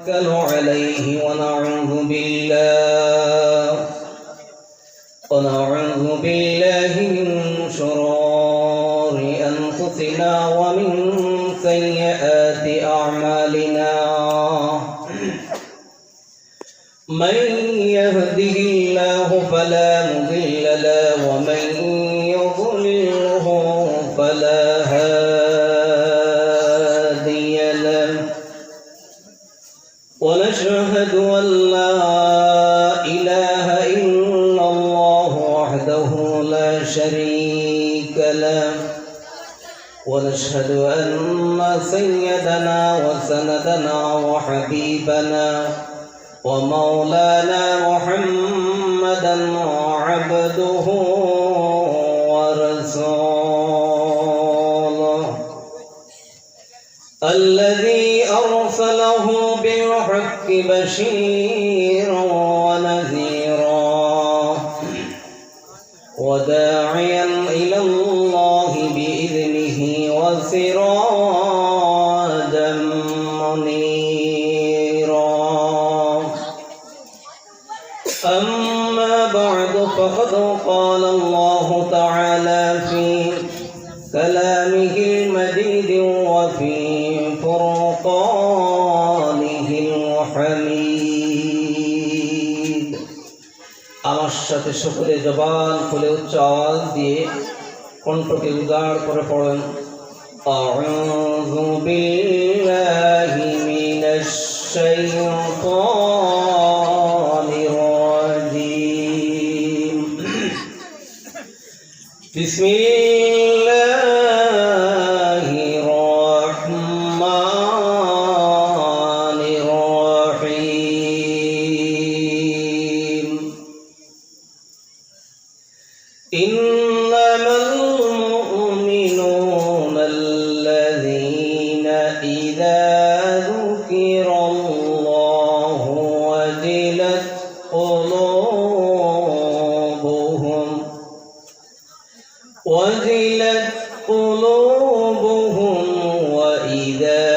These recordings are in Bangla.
ونتوكل عليه ونعوذ بالله من شرور أنفسنا ومن سيئات أعمالنا من يهده الله فلا مضل له ومن يضلله فلا هادي له ونشهد أن لا إله إلا الله وحده لا شريك له ونشهد أن سيدنا وسندنا وحبيبنا ومولانا محمدا عبده ورسوله الذي أرسله بالحق بشيرا ونذيرا وداعيا إلى الله بإذنه وسراجا منيرا أما بعد فقد قال الله تعالى في كلامه المجيد وفي فرقانه الحميد আমার সাথে সকলে জবান খুলে উচ্চ আওয়াজ দিয়ে কণ্ঠকে উজাড় করে পড়েন আউযু বিল্লাহি মিনাশ শাইতানির রাজীম বিসমিল্লাহির রহমানির রহিম ইন্নামাল মুমিনুনা আল্লাযীনা ইযা যুকিরাল্লাহু ওয়াজিলাত قلوبهم وإذا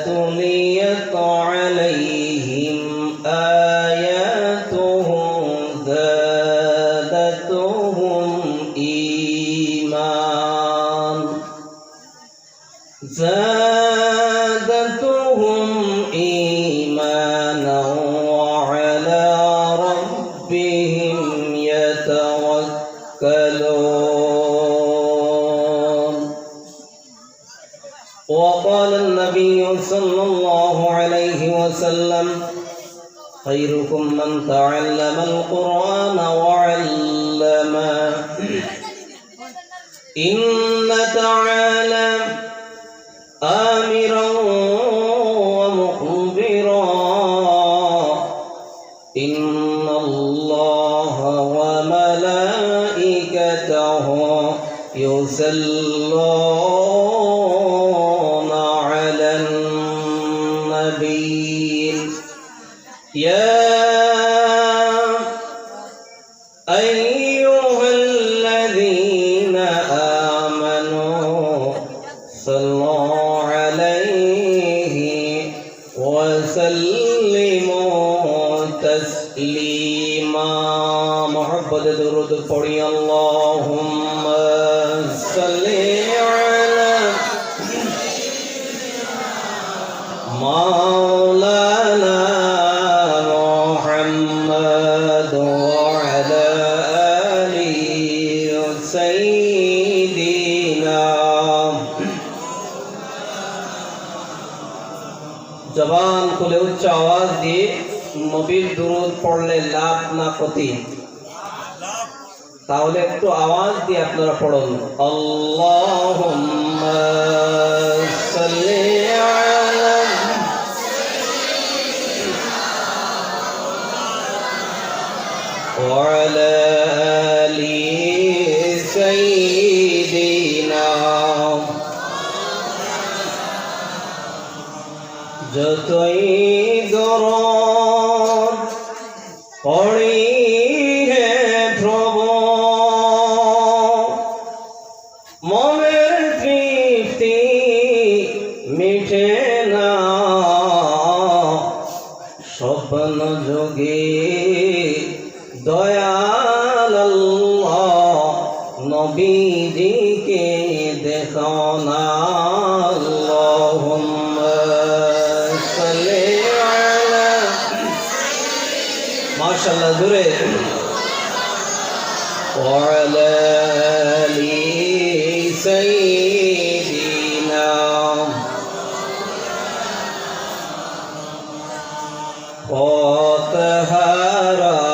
تليت عليهم آياته زادتهم إيمانا وعلى ربهم يتوكلون وقال النبي صلى الله عليه وسلم خيركم من تعلم القرآن وعلمه إن تعالى آمرا ومخبرا إن الله وملائكته يصلون على النبي يا أيها الذين آمنوا صلوا عليه وسلموا تسليما محبت درود پڑھی اللهم صل على مولانا محمد وعلى آل سيدنا জবান খুলে উচ্চ আওয়াজ দিয়ে নবীর দুরূদ পড়লে লাভ না ক্ষতি তাহলে একটু আওয়াজ দিয়ে আপনারা পড়ুন আল্লাহুম্মা সাল্লি আলা ওয়া আলা আলি সাইয়্যিদিনা যতই দরদ পড়ি হে প্রভু মনের তৃপ্তি মিটে না যখন যোগে দয়াল আল্লাহ নবীজিকে দেখো না আল্লাহুম্মা সাল্লি আলা মাশাআল্লাহ জোরে ওয়া আলা আলি সাইয়্যিদিনা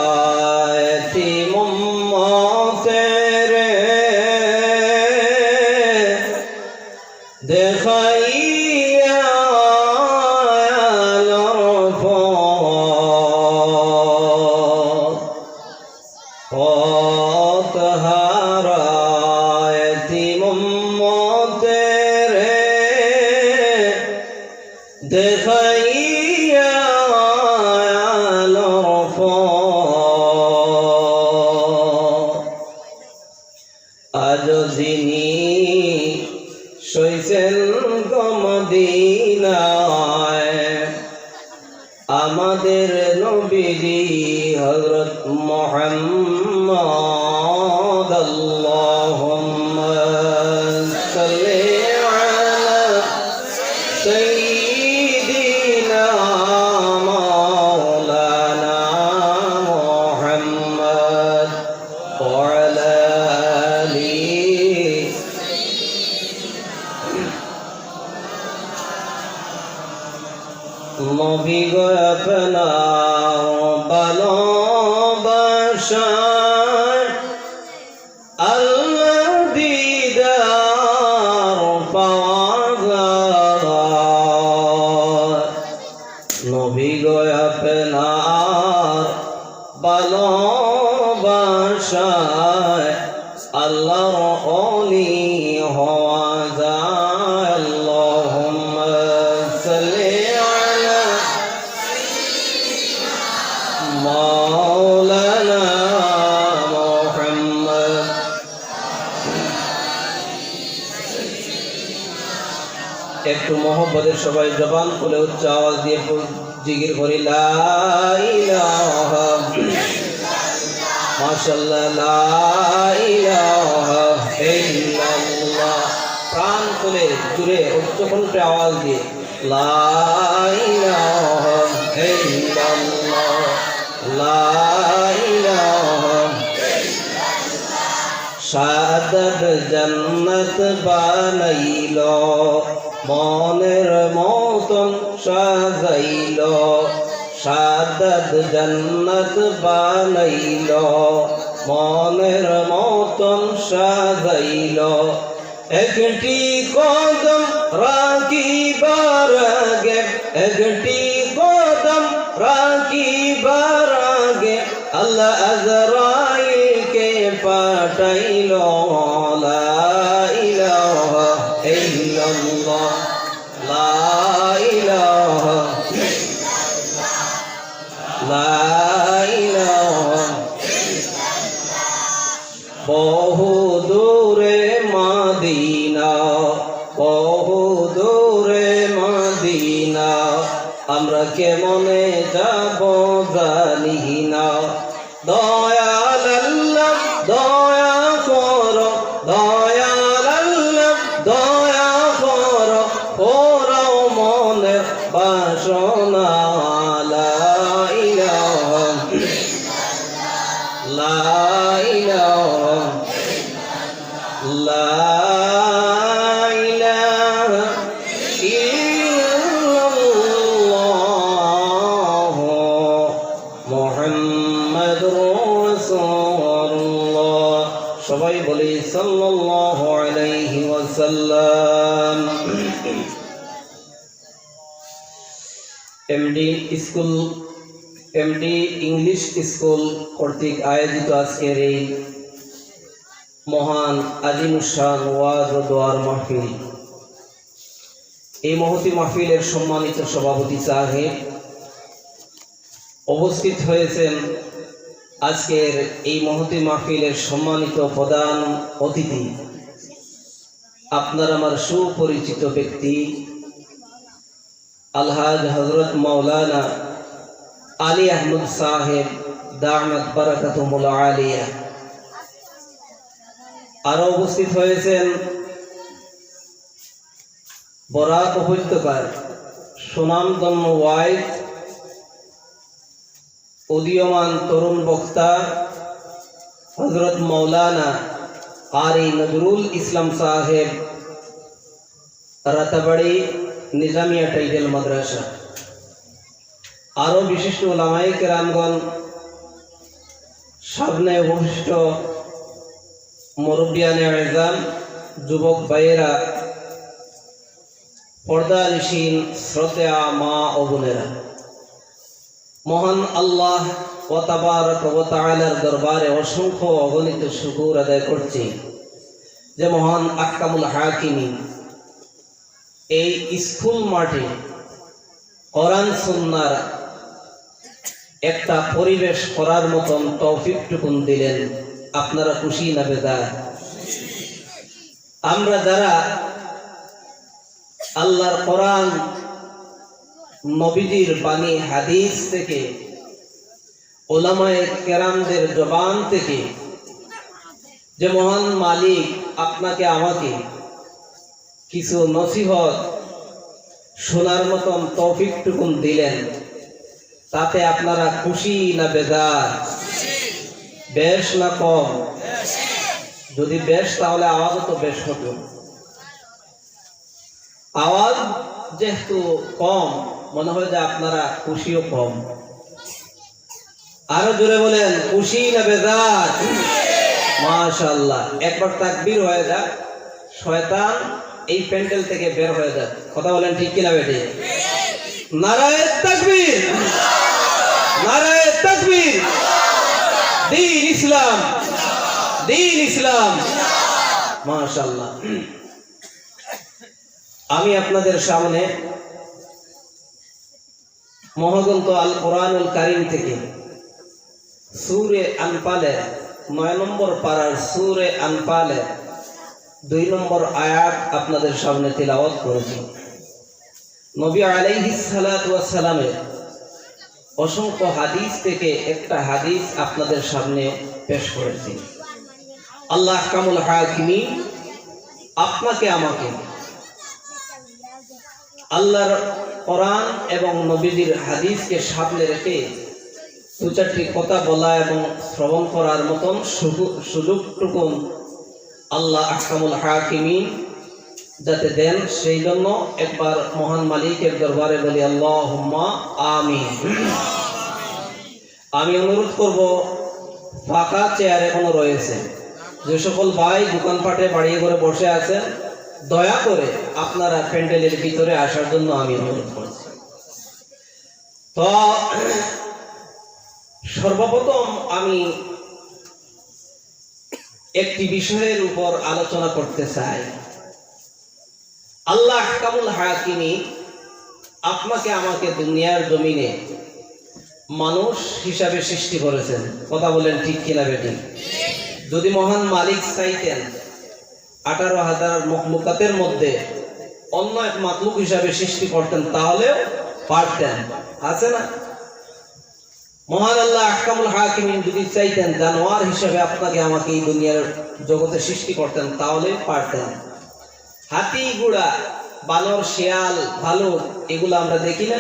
পথহারায়তি মুম্মতেরে দেখাইয়া পথহারায়তি মুম্মতেরে দেখাইয়া আজ যিনি সইছেন মদিনায় আমাদের নবীজি হযরত মুহাম্মদ আল্লাহুম্মা সাল্লি আলা সাইয়্যিদিনা মাওলানা মুহাম্মদ ওয়া আলা নবী গো আপনার ভালোবাসায় আল্লাহ দিদার পাওয়া যায় নবী গো আপনার ভালোবাসায় আল্লাহর ওলি হওয়া যায় আল্লাহুম্মা সাল্লি মাওলানা মুহাম্মদ একটু মোহব্বতের সবাই জবান খুলে উচ্চ আওয়াজ দিয়ে জিকির করি লা ইলাহা মাশাআল্লাহ লা ইলাহা ইল্লাল্লাহ প্রাণ খুলে জুড়ে উচ্চ কণ্ঠে আওয়াজ দিয়ে লা ইলাহা ইল্লাল্লাহ লা ইলাহা শাহাদাত জান্নাত বানাইল মনের মতন সাজাইল শাহাদাত জান্নাত বানাইল মনের মতন সাজাইল একটি কদম রাখিবার আগে একটি কদম রাখিবার আগে আল্লাহ আজরাইলকে পাঠাইল লা ইলাহা ইল্লাল্লাহ লা ইলাহা লা ইলাহা বহু দূরে মদিনা বহু দূরে মদিনা আমরা কেমনে যাব জানি না দয়াল আল্লাহ দয়া করো দয়াল আল্লাহ দয়া করো ওরাও মনে বাসনা লা ইলাহা লা ইলাহা লা ইলাহা ইল্লাল্লাহ মুহাম্মাদুর রাসূলুল্লাহ সবাই বলি সাল্লাল্লাহু আলাইহি ওয়াসাল্লাম এমডি ইংলিশ স্কুল কর্তৃক আয়োজিত আজকের এই মহান আজিমুশান ওয়াজ ও দোয়ার মাহফিল এই মহতি মাহফিলের সম্মানিত সভাপতি সাহেব উপস্থিত হয়েছেন আজকের এই মহতি মাহফিলের সম্মানিত প্রধান অতিথি আপনার আমার সুপরিচিত ব্যক্তি আলহাজ হযরত মাওলানা আলী আহমদ সাহেব দামাত বারাকাতুহুল আলিয়া। আরো উপস্থিত হয়েছেন বরাক উপত্যকার সুনামধন্য ওয়াইজ উদীয়মান তরুণ বক্তা হযরত মাওলানা কারি নজরুল ইসলাম সাহেব, রাতাবাড়ি নিজামিয়া টাইটেল মাদ্রাসা। আরো বিশিষ্ট উলামায়ে কেরামগণ, সামনে উপস্থিত মুরব্বিয়ানে আযম, যুবক ভাইয়েরা, পর্দানিশীন শ্রদ্ধেয়া মা ও বোনেরা, মহান আল্লাহ ওয়া তাবারাক ওয়া তাআলার দরবারে অসংখ্য অগণিত শুকর আদায় করছি যে মহান আহকামুল হাকিমিন এই স্কুল মাঠে কোরআন সুন্নাহর একটা পরিবেশ করার মতন তৌফিকটুকুন দিলেন। আপনারা খুশি না বেজার? আমরা যারা আল্লাহর কোরআন, নবীজির বাণী, হাদিস থেকে, উলামায়ে কেরামদের জবান থেকে যে মহান মালিক আপনাকে আমাকে কিছু নসিহত শোনার মতন তৌফিকটুকুন দিলেন, তাতে আপনারা খুশি না বেজার? বেশ না কম? যদি বেশ তাহলে আওয়াজও তো বেশ হতো। আওয়াজ যেহেতু কম, মনে হয় যে আপনারা খুশিও কম। আরো জোরে বলেন, খুশি না বেজার? মাশাআল্লাহ। একবার তাকবীর হয়ে যাক, শয়তান এই প্যান্ডেল থেকে বের হয়ে যাক। কথা বলেন ঠিক কিনা বেটি? নারায়ে তাকবীর, নারায়ে তাকবীর। দ্বীন ইসলাম, দ্বীন ইসলাম। মাশাআল্লাহ। আমি আপনাদের সামনে মহাগ্রন্থ আল কোরআনুল কারীম থেকে সূরা আনফালের 9 নম্বর পারার সূরা আনফালের 2 নম্বর আয়াত আপনাদের সামনে তিলাওয়াত করেছি। নবী আলাইহিস সালাতু ওয়াস সালামের অসংখ্য হাদিস থেকে একটা হাদিস আপনাদের সামনে পেশ করেছি। আল্লাহ আহকামুল হাকিমিন আপনাকে আমাকে আল্লাহর কোরআন এবং নবীজির হাদিসকে সামনে রেখে দু চারটি কথা বলা এবং শ্রবণ করার মতন সুযোগটুকুন আল্লাহ আহকামুল হাকিমিন যাতে দেন, সেই জন্য একবার মহান মালিকের দরবারে বলি আল্লাহুম্মা আমিন। আমি অনুরোধ করব, ফাঁকা চেয়ার এখনো রয়েছে, যে সকল ভাই দোকানপাটে বাড়িয়ে করে বসে আছেন, দয়া করে আপনারা প্যান্ডেলের ভিতরে আসার জন্য আমি অনুরোধ করছি। তো সর্বপ্রথম আমি একটি বিষয়ের উপর আলোচনা করতে চাই। আল্লাহ আহকামুল হাকিমিন আপনাকে আমাকে দুনিয়ার জমিনে মানুষ হিসাবে সৃষ্টি করেছেন। কথা বলেন ঠিক কিনা বেটি? যদি মহান মালিক চাইতেন 18,000 মখলুকাতের মধ্যে অন্য এক মাখলুক হিসাবে সৃষ্টি করতেন, তাহলেও পারতেন। আছে না? মহান আল্লাহ আহকামুল হাকিমিন যদি চাইতেন জানোয়ার হিসাবে আপনাকে আমাকে এই দুনিয়ার জগতে সৃষ্টি করতেন, তাহলে পারতেন। হাতি, ঘোড়া, বানর, শিয়াল, ভালুক, এগুলো আমরা দেখি না?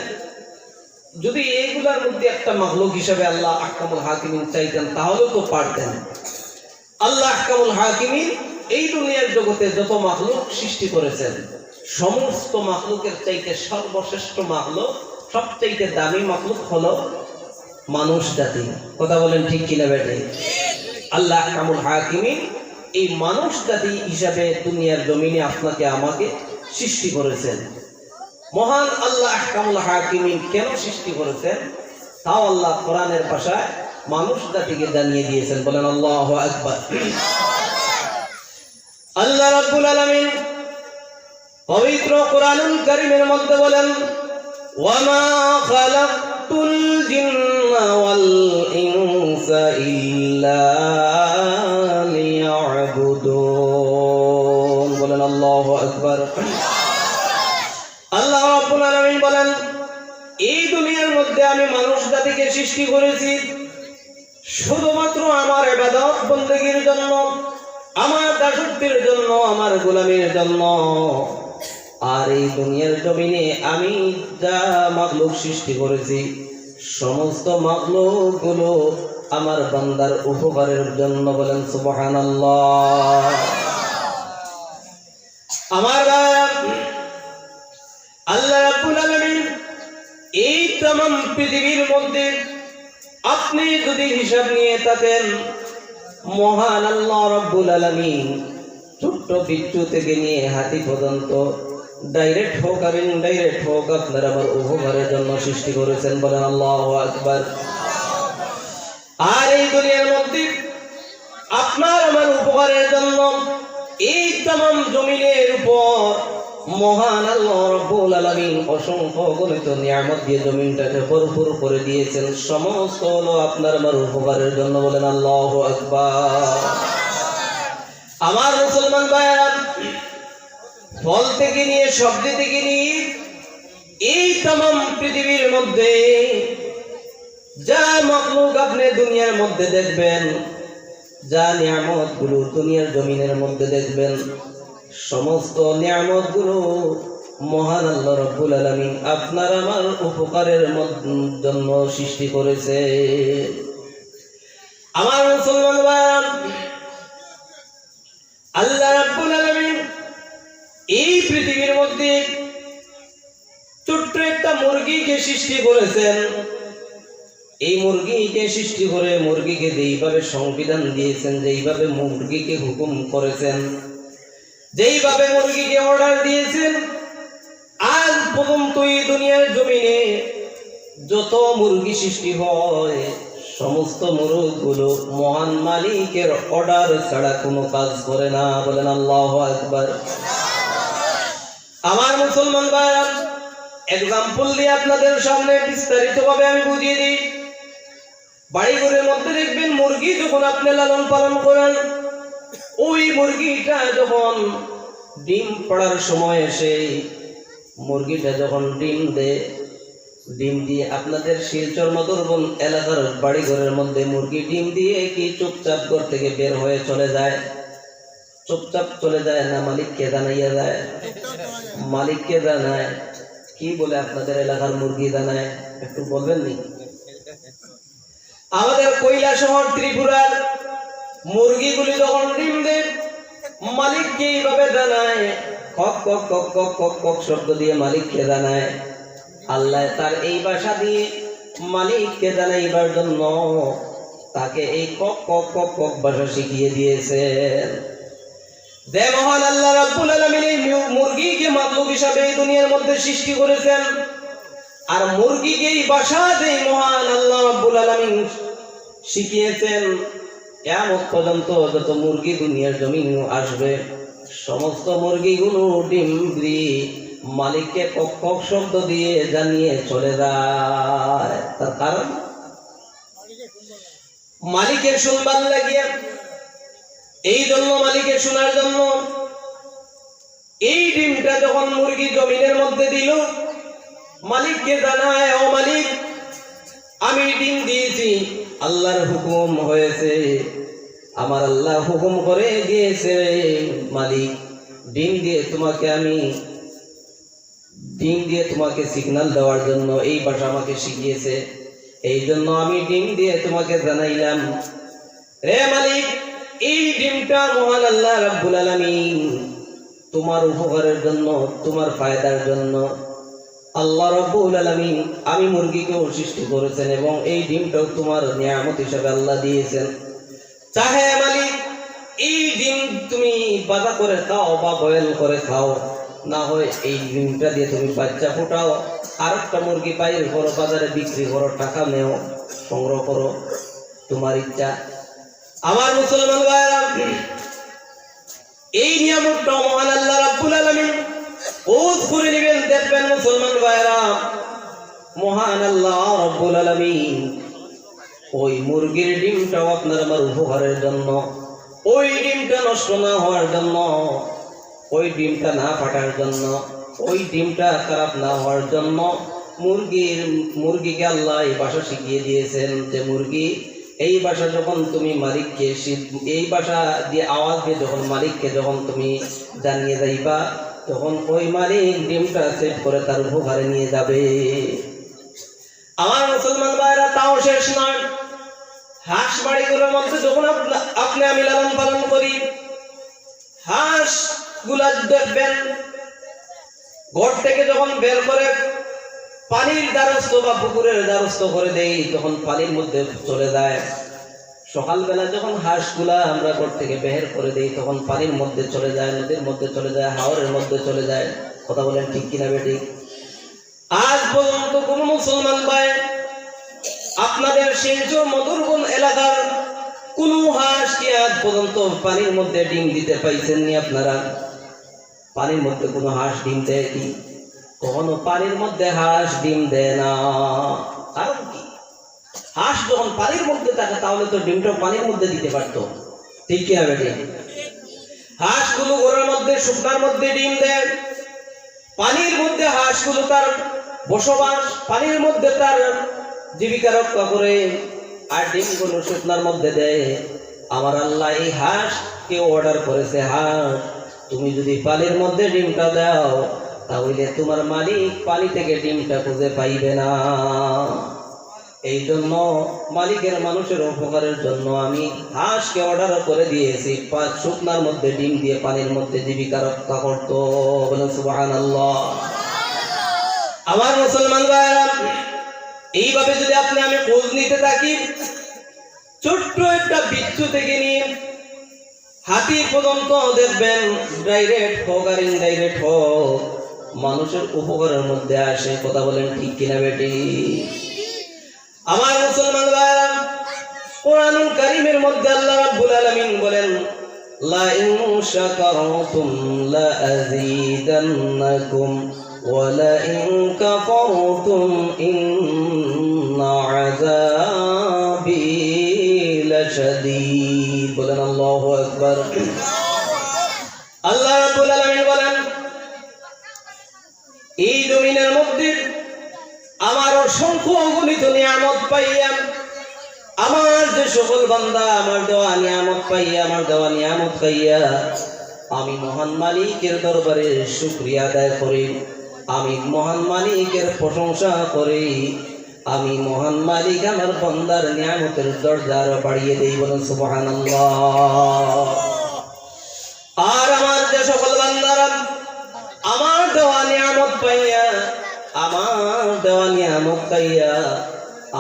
যদি এইগুলার মধ্যে একটা মাখলুক হিসাবে আল্লাহ আহকামুল হাকিমিন চাইতেন, তাহলেও তো পারতেন। আল্লাহ আহকামুল হাকিমিন এই দুনিয়ার জগতে যত মাখলুক সৃষ্টি করেছেন, সমস্ত মাখলুকের চাইতে সর্বশ্রেষ্ঠ মাখলুক, সবচাইতে দামি মাখলুক হলো মানুষ জাতি। কথা বলেন ঠিক কিনা বেটি? আল্লাহ আহকামুল হাকিমিন এই মানুষ জাতি হিসাবে দুনিয়ার জমিনে আপনাকে আমাকে সৃষ্টি করেছেন। মহান আল্লাহ আহকামুল হাকিমিন কেন সৃষ্টি করেছেন তাও আল্লাহ কোরআনের ভাষায় মানুষ জাতিকে জানিয়ে দিয়েছেন। বলেন আল্লাহু আকবার। আল্লাহ রাব্বুল আলামিন পবিত্র কোরআনুল কারীমের মধ্যে বলেন, ওয়ামা খালাকতুল জিন্না ওয়াল ইনসা ইল্লা লিয়াবুদুন। বলেন আল্লাহু আকবার। আল্লাহ রাব্বুল আলামিন বলেন, এই দুনিয়ার মধ্যে আমি মানুষ জাতিকে সৃষ্টি করেছি শুধুমাত্র আমার ইবাদত বندگির জন্য, আমার দাসত্বের জন্য, আমার গোলামির জন্য। আর এই দুনিয়ার জমিনে আমি যা মাখলুক সৃষ্টি করেছি সমস্ত মাখলুক গুলো আমার বান্দার উপকারের জন্য। বলেন সুবহানাল্লাহ। আমার আল্লাহ রাব্বুল আলামিন এই तमाम পৃথিবীর মধ্যে আপনি যদি হিসাব নিয়ে থাকেন, মহান আল্লাহ রাব্বুল আলামিন ছোট্ট বিচ্ছু থেকে নিয়ে হাতি পর্যন্ত ডাইরেক্ট হোক আর ইনডাইরেক্ট হোক আপনার আমার উপকারের জন্য সৃষ্টি করেছেন। বলেন আল্লাহু আকবার। আর এই দুনিয়ার মধ্যে আপনার আমার উপকারের জন্য এই तमाम জমিনের উপর মহান আল্লাহ রাব্বুল আলামিন অসংখ্য গণিত নিয়ামত দিয়ে জমিনটাকে ভরপুর করে দিয়েছেন। সমস্ত হলো আপনার আমার উপকারের জন্য। বলেন আল্লাহু আকবার। আমার মুসলমান ভাইরা, ফল থেকে নিয়ে সবজি থেকে নিয়ে এই तमाम পৃথিবীর মধ্যে যা মাখলুক আপনি দুনিয়ার মধ্যে দেখবেন, যা নিয়ামত গুলো দুনিয়ার জমিনের মধ্যে দেখবেন, সমস্ত নিয়ামত গুলো মহান আল্লাহ রাব্বুল আলামিন আপনার আমার উপকারের জন্য সৃষ্টি করেছে। আমার মুসলমান ভাইরা, আল্লাহ রাব্বুল আলামিন এই পৃথিবীর মধ্যে ছোট্ট একটা মুরগিকে সৃষ্টি করেছেন। এই মুরগিকে সৃষ্টি করে মুরগিকে যেইভাবে সংবিধান দিয়েছেন, যেইভাবে মুরগিকে হুকুম করেছেন, যেইভাবে মুরগিকে অর্ডার দিয়েছেন, আজ পর্যন্ত এই দুনিয়ার জমিনে যত মুরগি সৃষ্টি হয় সমস্ত মুরগিগুলো মহান মালিকের অর্ডার ছাড়া কোনো কাজ করে না। বলেন আল্লাহু আকবার। আমার মুসলমান ভাইরা, এক্সাম্পল দিয়ে আপনাদের সামনে বিস্তারিতভাবে আমি বুঝিয়ে দিই। বাড়িঘরের মধ্যে দেখবেন মুরগি যখন আপনি লালন পালন করেন, ওই মুরগিটা যখন ডিম পাড়ার সময় এসে মুরগিটা যখন ডিম দেয়, ডিম দিয়ে আপনাদের শিলচর মধুরবন এলাকার বাড়িঘরের মধ্যে মুরগি ডিম দিয়ে কি চুপচাপ ঘর থেকে বের হয়ে চলে যায়? চুপচাপ চলে যায় না মালিককে জানাইয়া যায়? মালিককে জানায়। কি বলে আপনাদের এলাকার মুরগি জানায় একটু বলবেন নি? আমাদের কৈলাসহর ত্রিপুরার মুরগিগুলি যখন ডিম দেয় মালিককে এইভাবে জানায়, কক কক কক কক কক কক শব্দ দিয়ে মালিককে জানায়। আল্লাহ তার এই ভাষা দিয়ে মালিককে জানাইবার জন্য তাকে এই কক কক কক কক ভাষা শিখিয়ে দিয়েছেন। যে মহান আল্লাহ রাব্বুল আলামিন এই মুরগিকে মাখলুক হিসাবে এই দুনিয়ার মধ্যে সৃষ্টি করেছেন, আর মুরগিকে এই ভাষা যেই মহান আল্লাহ রাব্বুল আলামিন শিখিয়েছেন, কিয়ামত পর্যন্ত যত মুরগি দুনিয়ার জমিনে আসবে সমস্ত মুরগিগুলো ডিম দিয়ে মালিককে কক কক শব্দ দিয়ে জানিয়ে চলে যায়। তার কারণ মালিকের শুনবার লাগিয়া, এই জন্য মালিকের শোনার জন্য এই ডিমটা যখন মুরগি জমিনের মধ্যে দিল, মালিককে জানায়, ও মালিক, আমি ডিম দিয়েছি, আল্লাহর হুকুম হয়েছে, আমার আল্লাহ হুকুম করে দিয়েছে মালিক, ডিম দিয়ে তোমাকে সিগন্যাল দেওয়ার জন্য এই ভাষা আমাকে শিখিয়েছে, এই জন্য আমি ডিম দিয়ে তোমাকে জানাইলাম। রে মালিক, এই ডিমটা মহান আল্লাহ রাব্বুল আলামিন তোমার উপকারের জন্য, তোমার ফায়দার জন্য আল্লাহ রাব্বুল আলামিন আমি মুরগিকেও সৃষ্টি করেছেন এবং এই ডিমটাও তোমার নিয়ামত হিসেবে আল্লাহ দিয়েছেন। চাহে মালিক এই ডিম তুমি বাজা করে খাও বা বয়েল করে খাও, না হয় এই ডিমটা দিয়ে তুমি বাচ্চা ফোটাও, আর একটা মুরগি বাইরে করো, বাজারে বিক্রি করো, টাকা নেও, সংগ্রহ করো, তোমার ইচ্ছা। আমার মুসলমান ভাইরা, এই নিয়ামতটা মহান আল্লাহ রাব্বুল আলামিন ওজ করে নেবেন। দেখবেন মুসলমান ভাইরা, মহান আল্লাহ রাব্বুল আলামিন ওই মুরগির ডিমটাও আপনার আমার উপকারের জন্য, ওই ডিমটা নষ্ট না হওয়ার জন্য, ওই ডিমটা না ফাটার জন্য, ওই ডিমটা খারাপ না হওয়ার জন্য মুরগিকে আল্লাহ এই ভাষা শিখিয়ে দিয়েছেন যে মুরগি এই ভাষা যখন তুমি মালিককে এই ভাষা দিয়ে আওয়াজ দিয়ে যখন মালিককে যখন তুমি জানিয়ে যাইবা তখন ওই মালিক ডিমটা সেট করে তার উপকারে নিয়ে যাবে। আমার মুসলমান ভাইরা তাও শেষ নয়, হাঁস বাড়িগুলোর মধ্যে যখন আপনি আমি লালন পালন করি, হাঁস গুলা দেখবেন ঘর থেকে যখন বের করে পানির দ্বারস্থ বা পুকুরের দ্বারস্থ করে দেই তখন পানির মধ্যে চলে যায়। সকালবেলা যখন হাঁসগুলা আমরা ঘর থেকে বের করে দেই তখন পানির মধ্যে চলে যায়, নদীর মধ্যে চলে যায়, হাওরের মধ্যে চলে যায়। কথা বলেন ঠিক কিনা বেঠিক? আজ পর্যন্ত কোন মুসলমান ভাই আপনাদের শিলচর মধুরবন এলাকার কোন হাঁস কি আজ পর্যন্ত পানির মধ্যে ডিম দিতে পাইছেননি? আপনারা পানির মধ্যে কোনো হাঁস ডিম দেয় কি? কখনো পানির মধ্যে হাঁস ডিম দেয় না। কারণ কি? হাঁস যখন পানির মধ্যে থাকে তাহলে তো ডিমটা পানির মধ্যে দিতে পারতো, ঠিক কি হবে? হাঁসগুলো ঘরের মধ্যে শুকনার মধ্যে ডিম দেয়, পানির মধ্যে হাঁসগুলো তার বসবাস, পানির মধ্যে তার জীবিকা রক্ষা করে, আর ডিমগুলো শুকনার মধ্যে দেয়। আমার আল্লাহ এই হাঁসকে অর্ডার করেছে, হাঁস তুমি যদি পানির মধ্যে ডিমটা দাও তাহলে তোমার মালিক পানি থেকে ডিমটা খুঁজে পাইবে না। এই জন্য মালিকের মানুষের উপকারের জন্য আমি হাঁসকে অর্ডার করে দিয়েছি শুকনার মধ্যে ডিম দিয়ে পানির মধ্যে জীবিকা রক্ষা করতো। বলেন সুবহানাল্লাহ। আমার মুসলমান ভাইরা, এইভাবে যদি আপনি আমি খোঁজ নিতে থাকি, ছোট্ট একটা বিচ্ছু থেকে নিয়ে হাতি পর্যন্ত দেখবেন ডাইরেক্ট হোক আর ইনডাইরেক্ট হোক মানুষের উপকারের মধ্যে আসে। কথা বলেন ঠিক কিনা বেটি? আমার মুসলমান ভাইরা, কোরআনুল কারীমের মধ্যে আল্লাহ রাব্বুল আলামিন বলেন লা ইন শাকারতুম লা আযীদান্নাকুম ওয়া লা ইন কাফারতুম ইন্না আযাবি লাশাদীদ। বলেন আল্লাহু আকবার। আল্লাহ রাব্বুল আলামিন বলেন এই জমিনের মধ্যে আমার অসংখ্য অগণিত নিয়ামত পাইয়া, আমার যে সকল বান্দা আমার দেওয়া নিয়ামত পাইয়া, আমার দেওয়া নিয়ামত পাইয়া আমি মহান মালিকের দরবারে শুকরিয়া আদায় করি, আমি মহান মালিকের প্রশংসা করি, আমি মহান মালিক আমার বান্দার নিয়ামতের দরজা আরো বাড়িয়ে দেই। বলেন সুবহানাল্লাহ। আর আমার যে সকল বান্দারা আমার দেওয়া নিয়ামত পাইয়া, আমার দেওয়া নিয়ামত পাইয়া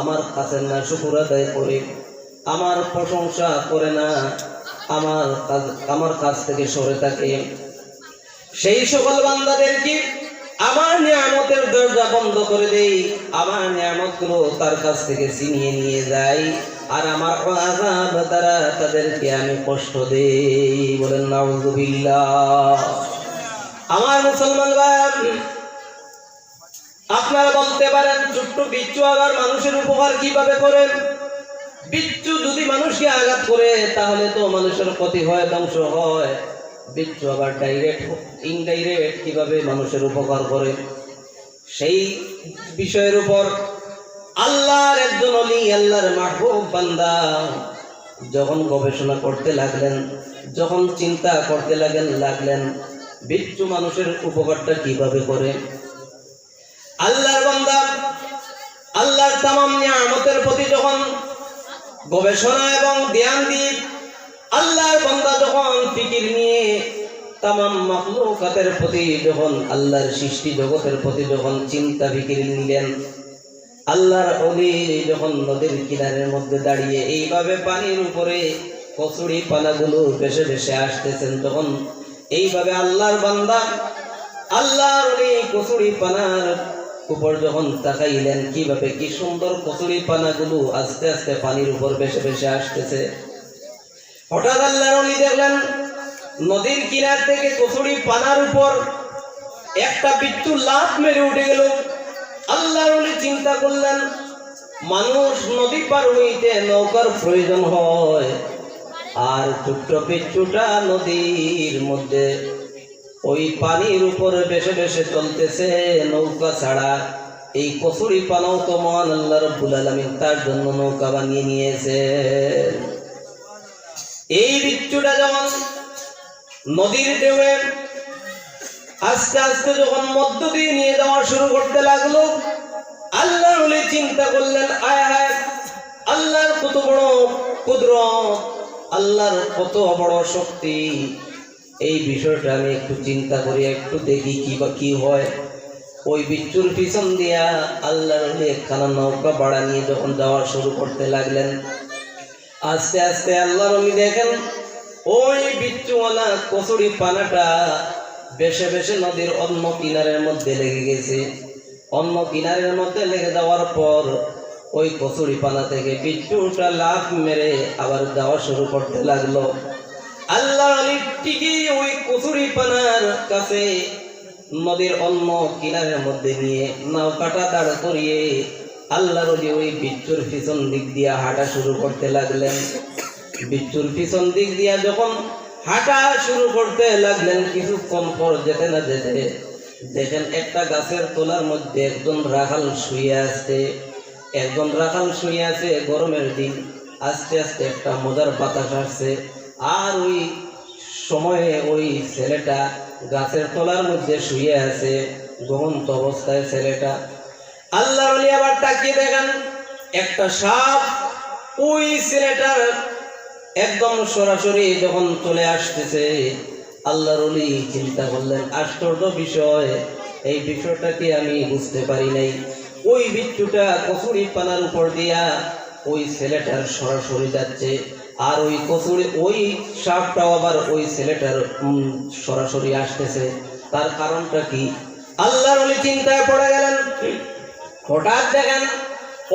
আমার কাছে না শুকর আদায় করে, আমার প্রশংসা করে না, আমার কাছ থেকে সরে থাকে, সেই সকল বান্দাদেরকে আমার নিয়ামতের দরজা বন্ধ করে দেই, আমার নিয়ামতগুলো তার কাছ থেকে ছিনিয়ে নিয়ে যাই, আর আমার আযাব দ্বারা তাদেরকে আমি কষ্ট দেই। বলেন নাউযুবিল্লাহ। আমার মুসলমান ভাই, আপনারা বলতে পারেন ছোট্ট বিচ্ছু আবার মানুষের উপকার কিভাবে করেন? বিচ্ছু যদি মানুষকে আঘাত করে তাহলে তো মানুষের ক্ষতি হয়, ধ্বংস হয়। বিচ্ছু আবার ডাইরেক্ট ইনডাইরেক্ট কিভাবে মানুষের উপকার করে, সেই বিষয়ের উপর আল্লাহর একজন ওলি, আল্লাহর মাহবুব বান্দা যখন গবেষণা করতে লাগলেন, যখন চিন্তা করতে লাগলেন বিচ্ছু মানুষের উপকারটা কিভাবে করে। আল্লাহর বান্দা আল্লাহর তামাম নিয়ামতের প্রতি যখন গবেষণা এবং ধ্যান দিয়ে আল্লাহর বান্দা যখন ফিকির নিয়ে তামাম মাখলুকাতের প্রতি যখন আল্লাহর সৃষ্টি জগতের প্রতি যখন চিন্তা ফিকির নিলেন, আল্লাহর ওলি যখন নদীর কিনারের মধ্যে দাঁড়িয়ে এইভাবে পানির উপরে কচুরি পানাগুলো ভেসে ভেসে আসতেছেন, তখন এইভাবে আল্লাহর বান্দা আল্লাহর ওলি কচুরি পানার উপর যখন তাকাইলেন, কিভাবে কি সুন্দর কচুরি পানাগুলো আস্তে আস্তে পানির উপর ভেসে ভেসে আসতেছে। হঠাৎ আল্লাহর ওলি দেখলেন নদীর কিনার থেকে কচুরি পানার উপর একটা বিচ্ছু লাফ মেরে উঠে গেল। আল্লাহর ওলি চিন্তা করলেন, মানুষ নদী পার হইতে নৌকার প্রয়োজন হয়, আর ছোট্ট বিচ্ছুটা নদীর মধ্যে ওই পানির উপর ভেসে ভেসে চলতেছে নৌকা ছাড়া। এই কচুরি পানাও তো মহান আল্লাহ রাব্বুল আলামিন তার জন্য নৌকা বানিয়ে নিয়েছেন। এই বিচ্ছুটা যখন নদীর ঢেউয়ে আস্তে আস্তে যখন মধ্য দিয়ে নিয়ে যাওয়া শুরু করতে লাগলো, আল্লাহর ওলি চিন্তা করলেন, আয় হায়, আল্লাহর কত বড় কুদরত, আল্লাহর কত বড় শক্তি। এই বিষয়টা আমি একটু চিন্তা করি, একটু দেখি কি বা কি হয়। ওই বিচ্ছুর পিছন দিয়া আল্লাহর ওলি একখানা নৌকা ভাড়া নিয়ে যখন যাওয়া শুরু করতে লাগলেন, আস্তে আস্তে আল্লাহর ওলি দেখেন ওই বিচ্ছুওয়ালা কচুরি পানাটা বেশে বেশে নদীর অন্য কিনারের মধ্যে লেগে গেছে। অন্য কিনারের মধ্যে লেগে যাওয়ার পর ওই কচুরি পানা থেকে বিচ্ছুটা লাফ মেরে আবার যাওয়া শুরু করতে লাগলো। আল্লাহর ওলি ঠিকই ওই কচুরি পানার কাছে নদীর অন্য কিনারের মধ্যে নিয়ে নৌকাটা দাঁড় করিয়ে আল্লাহর ওলি ওই বিচ্ছুর পিছন দিক দিয়া হাঁটা শুরু করতে লাগলেন। বিচ্ছুর পিছন দিক দিয়া যখন হাঁটা শুরু করতে লাগলেন, কিছুক্ষণ পর যেতে না যেতে দেখেন একটা গাছের তলার মধ্যে একজন রাখাল শুয়ে আছে। একজন রাখাল শুয়ে আছে, গরমের দিন, আস্তে আস্তে একটা মজার বাতাস আসছে। আর ওই সময়ে ওই ছেলেটা গাছের তলার মধ্যে শুয়ে আছে, ঘুমন্ত অবস্থায় ছেলেটা। আল্লাহর ওলি আবার তাকিয়ে দেখেন একটা সাপ ওই ছেলেটার একদম সরাসরি যখন চলে আসতেছে। আল্লাহর ওলি চিন্তা করলেন, আশ্চর্য বিষয়, এই বিষয়টাকে আমি বুঝতে পারি নাই। ওই বিচ্ছুটা কচুরি পানার উপর দিয়া ওই ছেলেটার সরাসরি যাচ্ছে, আর ওই কচুরি ওই সাপটাও আবার ওই ছেলেটার সরাসরি আসতেছে। তার কারণটা কি? আল্লাহর ওলি চিন্তায় পড়ে গেলেন। হঠাৎ দেখেন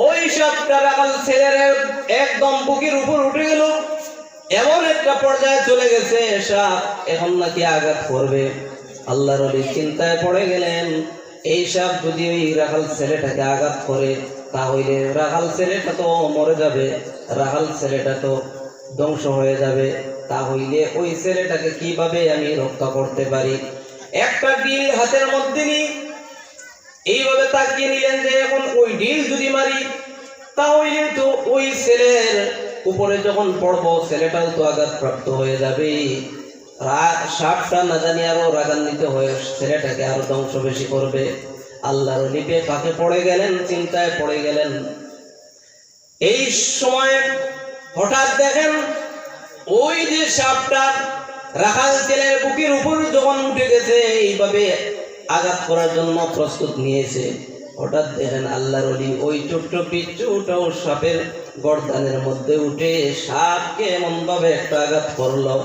ওই সাপটা রাখাল ছেলের একদম বুকের উপর উঠে গেল। এমন একটা পর্যায়ে চলে গেছে সাপ এখন নাকি আঘাত করবে। আল্লাহর ওলি চিন্তায় পড়ে গেলেন, এই সাপ যদি ওই রাখাল ছেলেটাকে আঘাত করে তাহলে রাখাল ছেলেটা তো মরে যাবে, রাখাল ছেলেটা তো ধ্বংস হয়ে যাবে। তাহলে ওই ছেলেটাকে কিভাবে আমি রক্ষা করতে পারি? একটা ডিল হাতের মধ্যে নিয়ে এইভাবে তাকিয়ে নিলেন যে এখন ওই ডিল যদি মারি তাহলে তো ওই ছেলের উপরে যখন পড়বো ছেলেটাও তো আঘাতপ্রাপ্ত হয়ে যাবে। সাপটা না জানি আরো রাগান্বিত হয়ে ছেলেটাকে আরো ধ্বংস বেশি করবে। আল্লাহর ওলি ফাঁকে পড়ে গেলেন, চিন্তায় পড়ে গেলেন। এই সময় হঠাৎ দেখেন ওই যে সাপটা রাখাল ছেলের বুকের উপর যখন উঠে গেছে, এইভাবে আঘাত করার জন্য প্রস্তুত নিয়েছে, হঠাৎ দেখেন আল্লাহর ওলি ওই ছোট্ট বিচ্ছুটাও সাপের গর্দানের মধ্যে উঠে সাপকে এমন ভাবে একটা আঘাত করলো।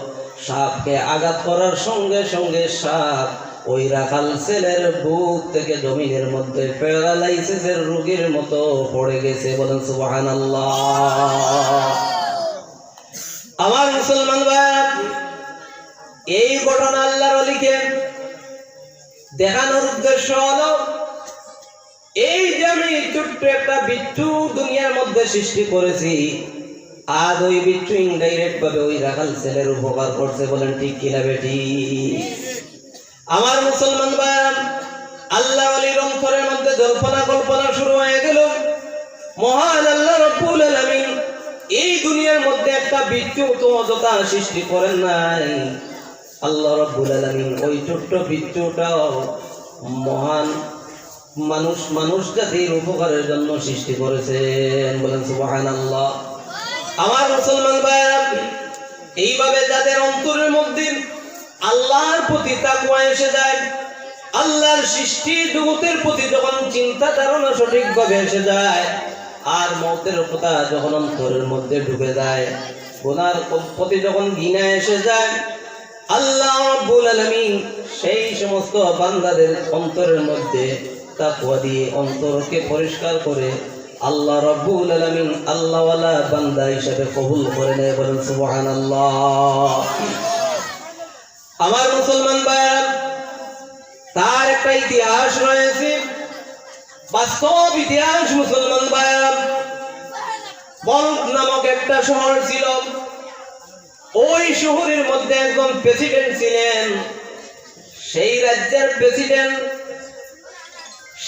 সাপকে আঘাত করার সঙ্গে সঙ্গে সাপ ওই রাখাল ছেলের বুক থেকে জমিনের মধ্যে প্যারালাইসিসের রোগীর মতো পড়ে গেছে। বলেন সুবহানাল্লাহ। আমার মুসলমান ভাই, এই ঘটনা আল্লাহর ওলিকে দেখানোর উদ্দেশ্য হলো এই যে আমি ছোট্ট একটা বিচ্ছু দুনিয়ার মধ্যে সৃষ্টি করেছি, আজ ওই বিচ্ছু ইনডাইরেক্ট ভাবে ওই রাখাল ছেলের উপকার করছে। বলেন ঠিক কিনা বেটি? আমার মুসলমান ভাই, আল্লাহ ওলির অন্তরের মধ্যে জল্পনা কল্পনা শুরু হয়ে গেল। মহান আল্লাহ রাব্বুল আলামিন এই দুনিয়ার মধ্যে একটা বিচ্ছু তো অযথা সৃষ্টি করেন নাই। আল্লাহ রাব্বুল আলামিন ওই ছোট্ট বিচ্ছুটাও মহান মানুষ জাতির উপকারের জন্য সৃষ্টি করেছেন। বলেন সুবহানাল্লাহ। আমার মুসলমান ভাইরা, এইভাবে যাদের অন্তরের মধ্যে আল্লাহর প্রতি তাকওয়া এসে যায়, আল্লাহর সৃষ্টি জগতের প্রতি যখন চিন্তা ধারণা সঠিকভাবে এসে যায়, আর মওতের কথা যখন অন্তরের মধ্যে ঢুকে যায়, গুনার প্রতি যখন ঘৃণা এসে যায়, আল্লাহ রাব্বুল আলামিন সেই সমস্ত বান্দাদের অন্তরের মধ্যে তাকওয়া দিয়ে অন্তরকে পরিষ্কার করে আল্লাহ রাব্বুল আলামিন আল্লাহওয়ালা বান্দা হিসেবে কবুল করে নেয়। বলেন সুবহানাল্লাহ। আমার মুসলমান ভাইরা, তার একটা ইতিহাস রয়েছে, বাস্তব ইতিহাস। মুসলমান ভাইরা, বলদ নামক একটা শহর ছিল। ওই শহরের মধ্যে একজন প্রেসিডেন্ট ছিলেন। সেই রাজ্যের প্রেসিডেন্ট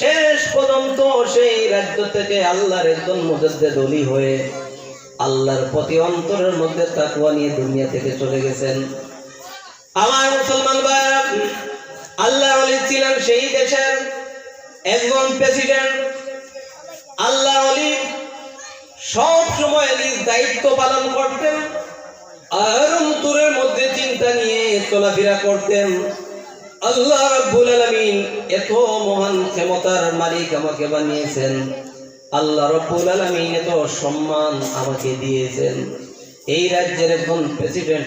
শেষ পর্যন্ত সেই রাজ্য থেকে আল্লাহর একজন মুজাদ্দিদ ওলি হয়ে আল্লাহর প্রতি অন্তরের মধ্যে তাকওয়া নিয়ে দুনিয়া থেকে চলে গেছেন। আমার মুসলমান ভাইরা, আল্লাহর ওলি ছিলেন সেই দেশের একজন প্রেসিডেন্ট। আল্লাহর ওলি সব সময় নিজ দায়িত্ব পালন করতেন আর অন্তরের মধ্যে চিন্তা নিয়ে চলাফেরা করতেন। আল্লাহ রাব্বুল আলামিন এত মহান ক্ষমতার মালিক আমাকে বানিয়েছেন, আল্লাহ রাব্বুল আলামিন এত সম্মান আমাকে দিয়েছেন। এই রাজ্যের একজন প্রেসিডেন্ট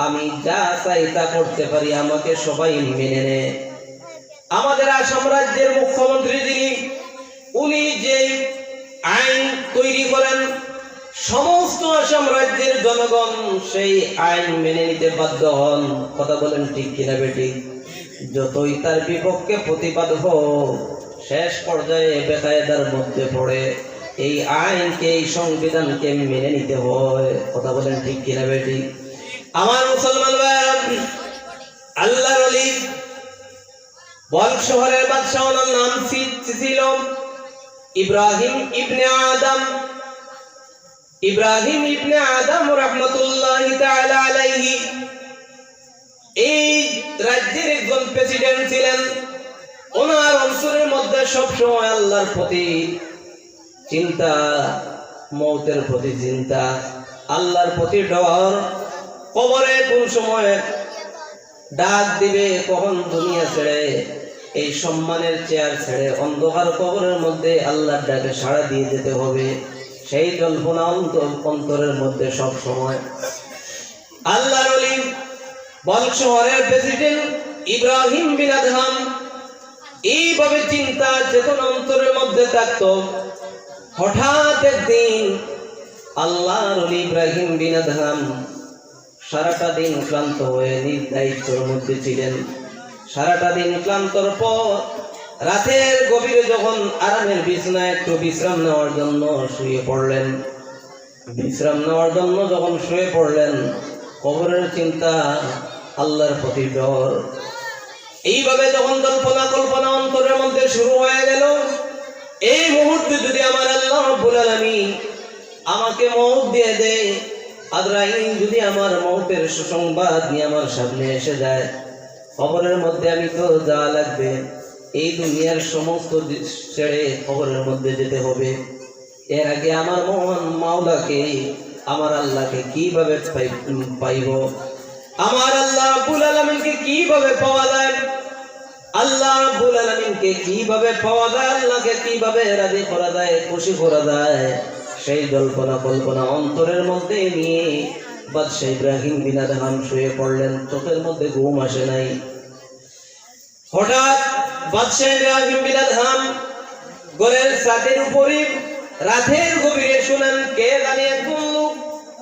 আমি যা চাই তা করতে পারি, আমাকে সবাই মেনে নেয়। আমাদের আসাম রাজ্যের মুখ্যমন্ত্রী যিনি, উনি যে আইন তৈরি করেন, সমস্ত আসাম রাজ্যের জনগণ সেই আইন মেনে নিতে বাধ্য হন। কথা বলেন ঠিক কিনা বেটি? যতই তার বিপক্ষে প্রতিবাদ হোক, শেষ পর্যায়ে বেকায়দার মধ্যে পড়ে এই আইনকে, এই সংবিধানকে মেনে নিতে হয়। কথা বলেন ঠিক কিনা বেটি? আমার মুসলমান ভাইরা, আল্লাহর ওলি বল শহরের বাদশাহ, ওনার নাম ছিল ইব্রাহিম ইবনে আদম। ইব্রাহিম ইবনে আদম রাহমাতুল্লাহি তাআলা আলাইহি এই রাজ্যের একজন প্রেসিডেন্ট ছিলেন। ওনার অন্তরের মধ্যে সবসময় আল্লাহর প্রতি চিন্তা, মওতের প্রতি চিন্তা, আল্লাহর প্রতি ডর। কবরে কোন সময় ডাক দিবে, কখন দুনিয়া ছেড়ে, এই সম্মানের চেয়ার ছেড়ে অন্ধকার কবরের মধ্যে আল্লাহর ডাকে সাড়া দিয়ে যেতে হবে, সেই কল্পনা অন্তরের মধ্যে সব সময়। আল্লাহর ওলি বল শহরের প্রেসিডেন্ট ইব্রাহিম বিন আদহাম এইভাবে চিন্তা চেতনা অন্তরের মধ্যে থাকত। হঠাৎ একদিন আল্লাহর ওলি ইব্রাহিম বিন আদহাম সারাটা দিন ক্লান্ত হয়ে নিজ দায়িত্বের মধ্যে ছিলেন। সারাটা দিন ক্লান্তর পর রাতের গভীরে যখন আরামের বিছানায় একটু বিশ্রাম নেওয়ার জন্য শুয়ে পড়লেন, বিশ্রাম নেওয়ার জন্য যখন শুয়ে পড়লেন, কবরের চিন্তা, আল্লাহর প্রতি ডর, এইভাবে যখন কল্পনা অন্তরের মধ্যে শুরু হয়ে গেল, এই মুহূর্তে যদি আমার আল্লাহ রাব্বুল আলামিন আমাকে মওত দিয়ে দেয়, আজরাইল যদি আমার মওতের সুসংবাদ নিয়ে আমার সামনে এসে যায়, কবরের মধ্যে আমি তো যাওয়া লাগবে, এই দুনিয়ার সমস্ত ছেড়ে কবরের মধ্যে যেতে হবে। এর আগে আমার মহান মাওলাকে, আমার আল্লাহকে কিভাবে পাইব? আমার আল্লাহ রাব্বুল আলামিনকে কিভাবে পাওয়া যায়? আল্লাহ রাব্বুল আলামিনকে কিভাবে পাওয়া যায়? আল্লাহকে কিভাবে রাজি করা যায়, খুশি করা যায়? সেই কল্পনা অন্তরের মধ্যে নিয়ে বাদশাহ ইব্রাহিম বিন আদহাম শুয়ে পড়লেন। চোখের মধ্যে ঘুম আসে নাই। হঠাৎ বাদশাহ ইব্রাহিম বিন আদহাম ঘরের ছাদের উপরে রাতের গভীরে শুনেন কে জানি একজন লোক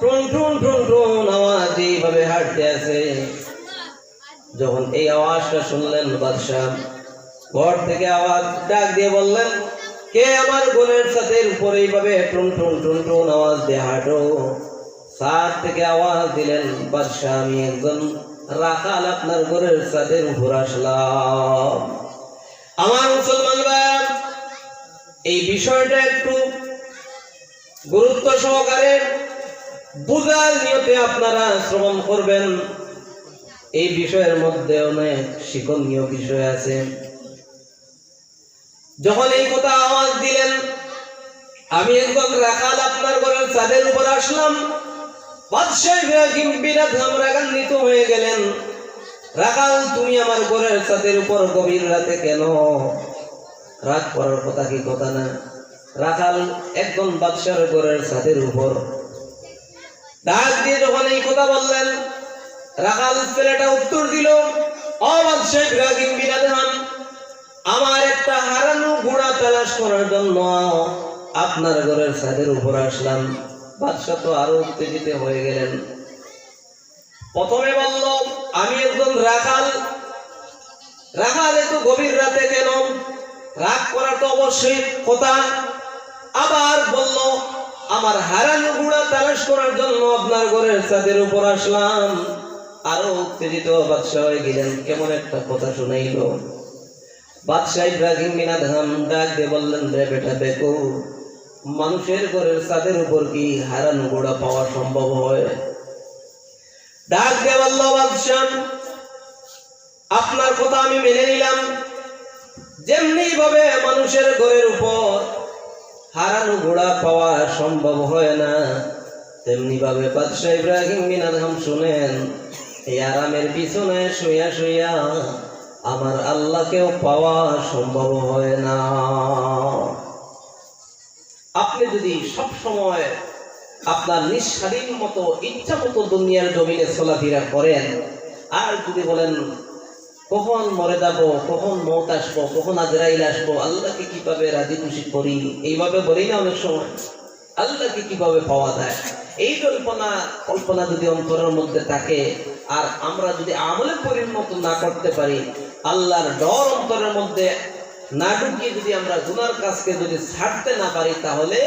টুন টুন টুন টুন আওয়াজ এইভাবে হাঁটতে আছে। যখন এই আওয়াজটা শুনলেন, বাদশাহ ঘর থেকে আওয়াজ ডাক দিয়ে বললেন, কে আমার ঘরের ছাদের উপরে এইভাবে টুন টুন টুন টুন আওয়াজ দিয়ে হাঁটো? ছাদ থেকে আওয়াজ দিলেন, বাদশাহ আমি একজন রাখাল আপনার ঘরের ছাদের উপর আসলাম। আমার মুসলমান ভাই, এই বিষয়টা একটু গুরুত্ব সহকারে বুঝার নিয়তে আপনারা শ্রবণ করবেন। এই বিষয়ের মধ্যে অনেক শিক্ষণীয় বিষয় আছে। যখন এই কথা আওয়াজ দিলেন, আমি একজন রাখাল আপনার ঘরের ছাদের উপর আসলাম, বাদশাহ ইব্রাহিম বিন আদহাম রাগান্বিত হয়ে গেলেন। রাখাল, তুমি আমার ঘরের ছাদের উপর গভীর রাতে কেন? রাগ করার কথা কি কথা না? রাখাল একজন বাদশার ঘরের ছাদের উপর। ডাক দিয়ে যখন এই কথা বললেন, রাখাল ছেলেটা উত্তর দিল, ও বাদশাহ ইব্রাহিম বিন আদহাম, আমার একটা হারানো ঘোড়া তালাশ করার জন্য আপনার ঘরের ছাদের উপর আসলাম। বাদশাহ তো আরো উত্তেজিত হয়ে গেলেন। প্রথমে বলল, আমি একজন রাখাল, রাখাল এত গভীর রাতে কেন? রাগ করার তো অবশ্যই কথা। আবার বলল, আমার হারানো ঘোড়া তালাশ করার জন্য আপনার ঘরের ছাদের উপর আসলাম। আরো উত্তেজিত বাদশাহ হয়ে গেলেন। কেমন একটা কথা শুনাইল। বাদশাহ ইব্রাহিম বিন আদহাম ডাক দিয়ে বললেন, রে বেটা দেখো, মানুষের ঘরের ছাদের উপর কি হারানো ঘোড়া পাওয়া সম্ভব হয়? ডাক দিয়ে বলল, বাদশাহ আপনার কথা আমি মেনে নিলাম, যেমনি ভাবে মানুষের ঘরের উপর হারানো ঘোড়া পাওয়া সম্ভব হয় না, তেমনি ভাবে বাদশাহ ইব্রাহিম বিন আদহাম শুনেন, এই আরামের পিছনে শুইয়া শুইয়া আমার আল্লাহকেও পাওয়া সম্ভব হয় না। আপনি যদি সব সময় আপনার নিঃস্বাধীন মতো ইচ্ছা মতো দুনিয়ার জমিনে চলাফেরা করেন, আর যদি বলেন কখন মরে যাব, কখন মৌত আসবো, কখন আজরাইল আসবো, আল্লাহকে কিভাবে রাজি খুশি করি, এইভাবে বলি না অনেক সময়, আল্লাহকে কিভাবে পাওয়া যায়, এই কল্পনা যদি অন্তরের মধ্যে থাকে, আর আমরা যদি আমলে পরিণত না করতে পারি, আল্লাহর ডর অন্তরের মধ্যে না ঢুকিয়ে যদি আমরা গুনার কাজকে যদি ছাড়তে না পারি, তাহলে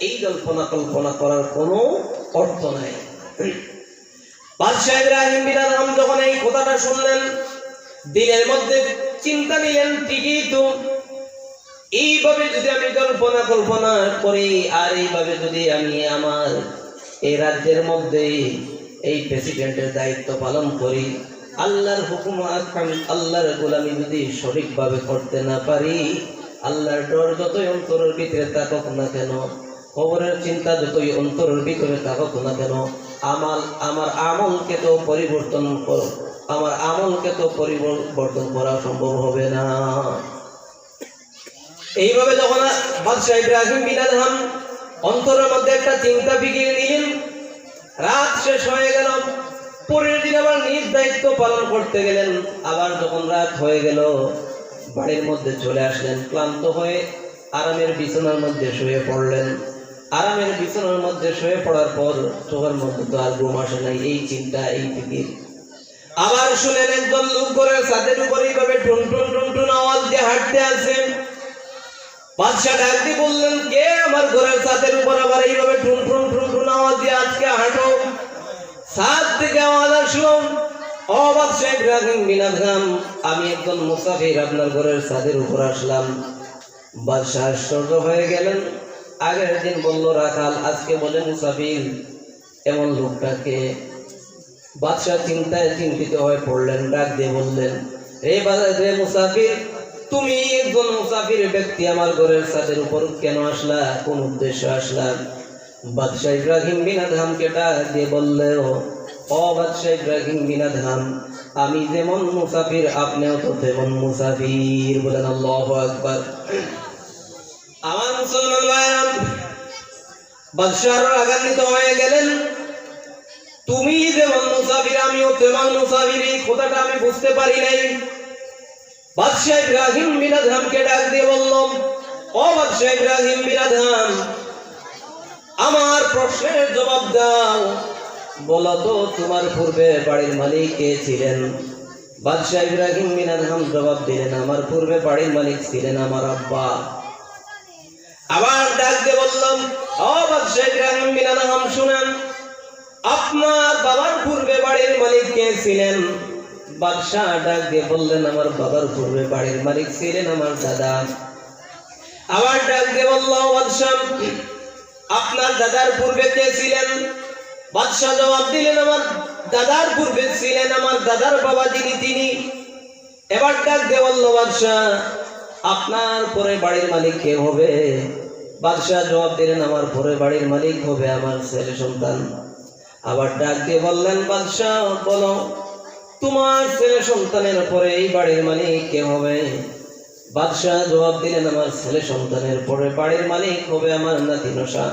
এই কল্পনা করার কোনো অর্থ নাই। বাদশাহ ইব্রাহিম বিন আদহাম যখন এই কথাটা শুনলেন, দিলের মধ্যে চিন্তা নিলেন, ঠিকই তো, এইভাবে যদি আমি কল্পনা করি, আর এইভাবে যদি আমি আমার এই রাজ্যের মধ্যে এই প্রেসিডেন্টের দায়িত্ব পালন করি, আল্লাহর হুকুম আল্লাহর গোলামি যদি সঠিকভাবে করতে না পারি, আল্লাহর ডর যতই অন্তরের ভিতরে থাকুক না কেন, খবরের চিন্তা যতই অন্তরের ভিতরে থাকুক না কেন, আমার আমলকে তো পরিবর্তন করা সম্ভব হবে না। এইভাবে যখন বাদশাহ ইব্রাহিম বিন আদহাম অন্তরের মধ্যে একটা চিন্তা বিগিয়ে নিলেন, রাত শেষ হয়ে গেল, পরের দিন আবার নিজ দায়িত্ব পালন করতে গেলেন। আবার যখন রাত হয়ে গেল, বাড়ির মধ্যে চলে আসলেন, ক্লান্ত হয়ে আরামের বিছানার মধ্যে শুয়ে পড়লেন। আরামের বিছানার মধ্যে শুয়ে পড়ার পর চোখের মধ্যে তো আর ঘুম আসে নাই, এই চিন্তা, এই ফিকির। আবার শুনেন একজন লোক ঘরের ছাদের উপর এইভাবে টুন টুন টুন টুন আওয়াজ দিয়ে হাঁটতে আসেন। বাদশাহ ডাক দিয়ে বললেন, কে আমার ঘরের ছাদের উপর আবার এইভাবে টুন টুন টুন টুন আওয়াজ দিয়ে আজকে হাঁটো? ছাদ থেকে আওয়াজ আসলো, ও বাদশাহ ইব্রাহিম বিন আদহাম, আমি একজন মুসাফির, আপনার ঘরের ছাদের উপর আসলাম। বাদশাহ আশ্চর্য হয়ে গেলেন। আগের দিন বলল রাখাল, আজকে বলে মুসাফির, এমন লোকটাকে। বাদশাহ চিন্তিত হয়ে পড়লেন, ডাক দিয়ে বললেন, রে মুসাফির, তুমি একজন মুসাফির ব্যক্তি আমার ঘরের ছাদের উপর কেন আসলা, কোন উদ্দেশ্যে আসলা? বাদশাহ ইব্রাহিম বিন আদহামকে ডাক দিয়ে বললে, ও বাদশাহ ইব্রাহিম বিন আদহাম, আমি যেমন মুসাফির আপনিও তো তেমন মুসাফির। বলেন আল্লাহু আকবার। আমার মুসলমান ভাইরা, বাদশাহ রাগান্বিত হয়ে গেলেন, তুমি যেমন মুসাফির আমিও তেমন মুসাফির, এই কথাটা আমি বুঝতে পারি নাই। বাদশাহ ইব্রাহিম বিন আদহামকে ডাক দিয়ে বলল, ও বাদশাহ ইব্রাহিম বিন আদহাম, আমার প্রশ্নের জবাব দাও, বলো তো তোমার পূর্বে বাড়ির মালিক কে ছিলেন? বাদশাহ ইব্রাহিম বিন আদহাম জবাব দিলেন, আমার পূর্বে বাড়ির মালিক ছিলেন আমার আব্বা। আবার ডাক দিয়ে বললাম, ও বাদশাহ ইব্রাহিম বিন আদহাম শুনেন, আপনার বাবার পূর্বে বাড়ির মালিক কে ছিলেন? বাদশাহ ডাক দিয়ে বললেন, আমার বাবার পূর্বে বাড়ির মালিক ছিলেন আমার দাদা। আবার ডাক দিয়ে বলল, বাদশাহ আপনার দাদার পূর্বে কে ছিলেন? বাদশাহ জবাব দিলেন, আমার দাদার পূর্বে ছিলেন আমার দাদার বাবা যিনি, তিনি। এবার ডাক দিয়ে বলল, বাদশাহ আপনার পরে বাড়ির মালিক কে হবে? বাদশাহ জবাব দিলেন, আমার পরে বাড়ির মালিক হবে আমার ছেলে সন্তান। আবার ডাক দিয়ে বললেন, বাদশাহ বলো তোমার ছেলে সন্তানের পরে এই বাড়ির মালিক কে হবে? বাদশাহ জবাব দিলেন, আমার ছেলে সন্তানের পরে বাড়ির মালিক হবে আমার নাতি নশা।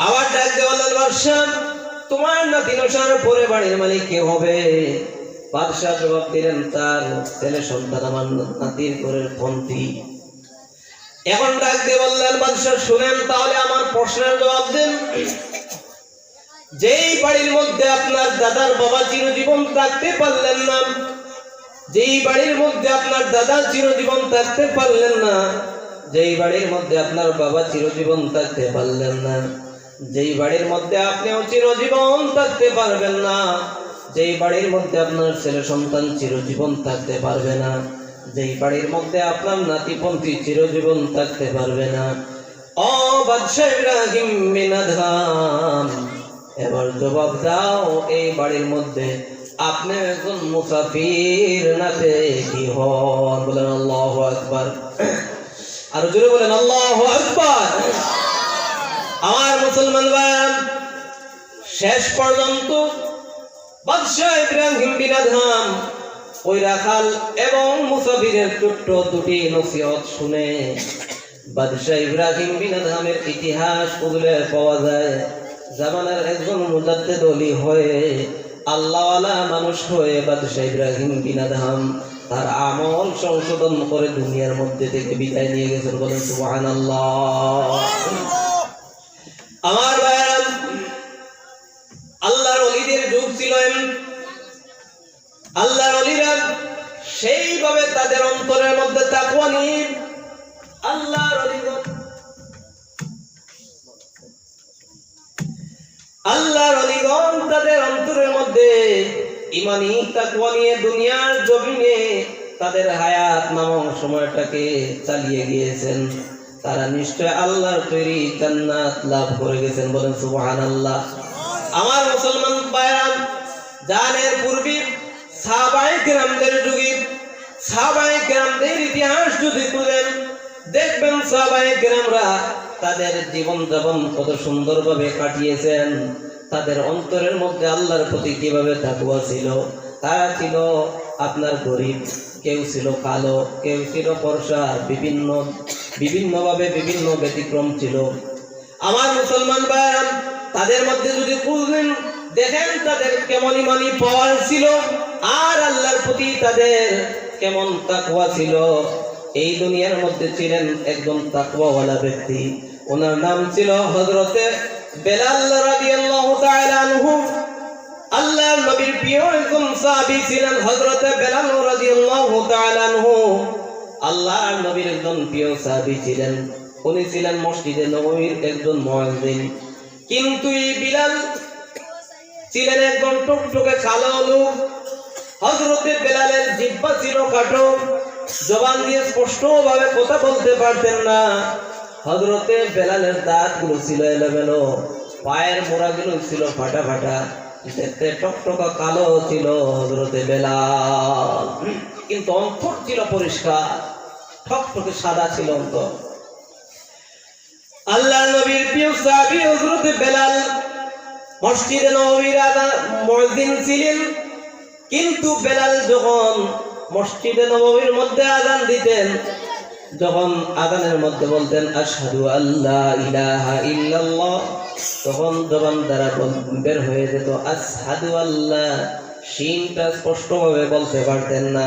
আবার ডাক দিয়ে বললেন, বাদশাহ তোমার নাতি নশার পরে বাড়ির মালিক কে হবে? বাদশাহ জবাব দিলেন, তার ছেলে সন্তান আমার নাতির ঘরের পন্থী। এখন ডাক দিয়ে বললেন, বাদশাহ শুনেন, তাহলে আমার প্রশ্নের জবাব দেন। যেই বাড়ির মধ্যে আপনার দাদার বাবা চিরজীবন থাকতে পারলেন না, যেই বাড়ির মধ্যে আপনার দাদা চিরজীবন থাকতে পারলেন না, যেই বাড়ির মধ্যে আপনার বাবা চিরজীবন থাকতে পারলেন না, যেই বাড়ির মধ্যে আপনিও চিরজীবন থাকতে পারবেন না, যেই বাড়ির মধ্যে আপনার ছেলে সন্তান চিরজীবন থাকতে পারবে না, যেই বাড়ির মধ্যে আপনার নাতিপন্থী চিরজীবন থাকতে পারবে না। ও বাদশা ইব্রাহিম বিন আদহাম, এবার জবাব দাও, এই বাড়ির মধ্যে আপনি একজন মুসাফির নাতে কি হন? বলেন আল্লাহু আকবার। আর জোরে বলেন আল্লাহু আকবার। আমার মুসলমান ভাই, শেষ পর্যন্ত বাদশা ইব্রাহিম বিন আদহাম ওই রাখাল এবং মুসাফিরের ছোট্ট দুটি নসিহত শুনে বাদশা ইব্রাহিম বিন আদহামের ইতিহাস খুঁজলে পাওয়া যায় জামানার একজন মুজাদ্দিদ ওলি হয়ে, আল্লাহওয়ালা মানুষ হয়ে বাদশা ইব্রাহিম বিন আদহাম তার আমল সংশোধন করে দুনিয়ার মধ্যে থেকে বিদায় নিয়ে গেছেন। বলেন সুবহানাল্লাহ। আমার ভাইরা, আল্লাহর ওলিদের যুগ ছিল, আল্লাহর ওলিরা সেইভাবে তাদের অন্তরের মধ্যে তাকওয়া নিয়ে আল্লাহর ওলিগণ তাদের অন্তরের মধ্যে ঈমানি তাকওয়া নিয়ে দুনিয়ার জমিনে তাদের হায়াত নামক সময়টাকে চালিয়ে গিয়েছেন। তারা নিশ্চয় আল্লাহর তৈরি জান্নাত লাভ করে গেছেন। বলেন সুবহানাল্লাহ। আমার মুসলমান ভাইরা, জানের পূর্বে সাহাবায়ে কেরামদের যুগে সাহাবায়ে কেরামদের ইতিহাস যদি খুঁজেন, দেখবেন সাহাবায়ে কেরামরা তাদের জীবন যাপন কত সুন্দরভাবে কাটিয়েছেন। তাদের অন্তরের মধ্যে আল্লাহর প্রতি কিভাবে তাকওয়া ছিল। তারা ছিল আপনার গরিব, কেউ ছিল কালো, কেউ ছিল ফর্সা, বিভিন্নভাবে বিভিন্ন ব্যতিক্রম ছিল। আমার মুসলমান ভাইরা, তাদের মধ্যে যদি খুঁজেন, দেখেন তাদের কেমন ঈমানি পাওয়ার ছিল আর আল্লাহর প্রতি তাদের কেমন তাকওয়া ছিল। এই দুনিয়ার মধ্যে ছিলেন একজন তাকওয়াওয়ালা ব্যক্তি, ওনার নাম ছিল হযরতে বেলাল রাদিয়াল্লাহু তাআলা আনহু। আল্লাহর নবীর প্রিয় একজন সাহাবী ছিলেন হযরতে বেলাল রাদিয়াল্লাহু তাআলা আনহু। আল্লাহর নবীর একজন প্রিয় সাহাবী ছিলেন, উনি ছিলেন মসজিদে নববীর একজন মুয়াজ্জিন। কিন্তু এই বিলাল ছিলেন একজন টুকটুকে কালো লোক। হযরতে বেলালের জিহ্বা ছিল কাটো, জবান দিয়ে স্পষ্টভাবে কথা বলতে পারতেন না। হযরতে বেলালের দাঁতগুলো ছিল এলোমেলো, পায়ের মোড়াগুলো ছিল ফাটা ফাটা, দেখতে টকটকা কালো ছিল হযরতে বেলাল, কিন্তু অন্তর ছিল পরিষ্কার, টকটকে সাদা ছিল অন্তর। আল্লাহর নবীর প্রিয় সাহাবী হযরতে বেলাল মসজিদে নববীর মুয়াজ্জিন ছিলেন। কিন্তু বেলাল যখন মসজিদে নববীর মধ্যে আযান দিতেন, যখন আযানের মধ্যে বলতেন আশহাদু আল্লা ইলাহা ইল্লাল্লাহ, তখন জবান দ্বারা বের হয়ে যেত আশহাদু আল্লাহ। শিনটা স্পষ্টভাবে বলতে পারতেন না,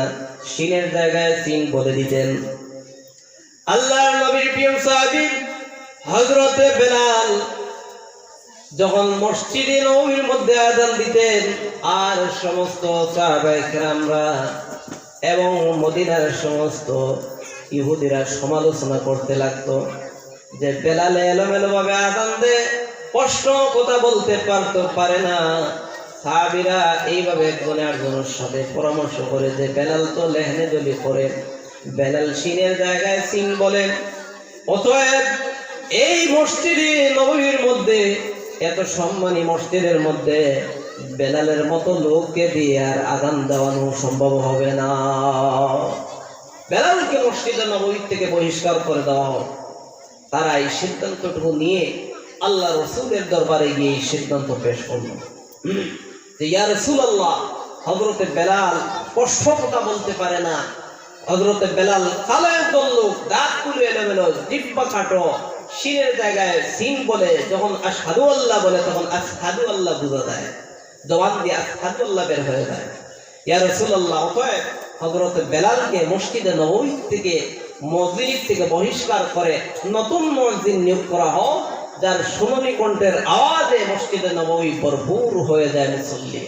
শিনের জায়গায় সিন বলে দিতেন। আল্লাহর নবীর প্রিয় সাহাবী হযরতে বেলাল যখন মসজিদে নববীর মধ্যে আযান দিতেন, আর সমস্ত সাহাবায়ে কেরামরা এবং মদিনার সমস্ত ইহুদিরা সমালোচনা করতে লাগতো যে বেলাল এলোমেলো ভাবে আযান দেয়, স্পষ্ট কথা বলতে পারে না। সাহাবীরা এইভাবে একজনে আরেকজনের সাথে পরামর্শ করে যে বেলাল তো লেহনে জলি করে, বেলাল শিনের জায়গায় সিন বলেন। অতএব এই মসজিদে নববীর মধ্যে, এত সম্মানী মসজিদের মধ্যে বেলালের মতো লোককে দিয়ে আর আযান দেওয়ানো সম্ভব হবে না। বেলালকে মসজিদে নববী থেকে বহিষ্কার করে দেওয়া হোক। তারা এই সিদ্ধান্তটুকু নিয়ে আল্লাহ রাসূলের দরবারে গিয়ে এই সিদ্ধান্ত পেশ করল যে ইয়া রাসূলুল্লাহ, হযরতে বেলাল স্পষ্ট কথা বলতে পারে না, হযরতে বেলাল কালো একজন লোক, দাঁতগুলো এলোমেলো, জিহ্বা কাটো, শিনের জায়গায় সিন বলে, যখন আশহাদু আল্লাহ বলে তখন আশহাদু আল্লাহ বোঝা যায়, জবান দিয়ে আশহাদু আল্লাহ বের হয়ে যায়। ইয়া রাসূলুল্লাহ, অতএব হযরতে বেলালকে মসজিদে নববী থেকে মসজিদ থেকে বহিষ্কার করে নতুন মুয়াজ্জিন নিয়োগ করা হোক, যার সুননি কণ্ঠের আওয়াজে মসজিদে নববী ভরপুর হয়ে যায় মুসল্লি।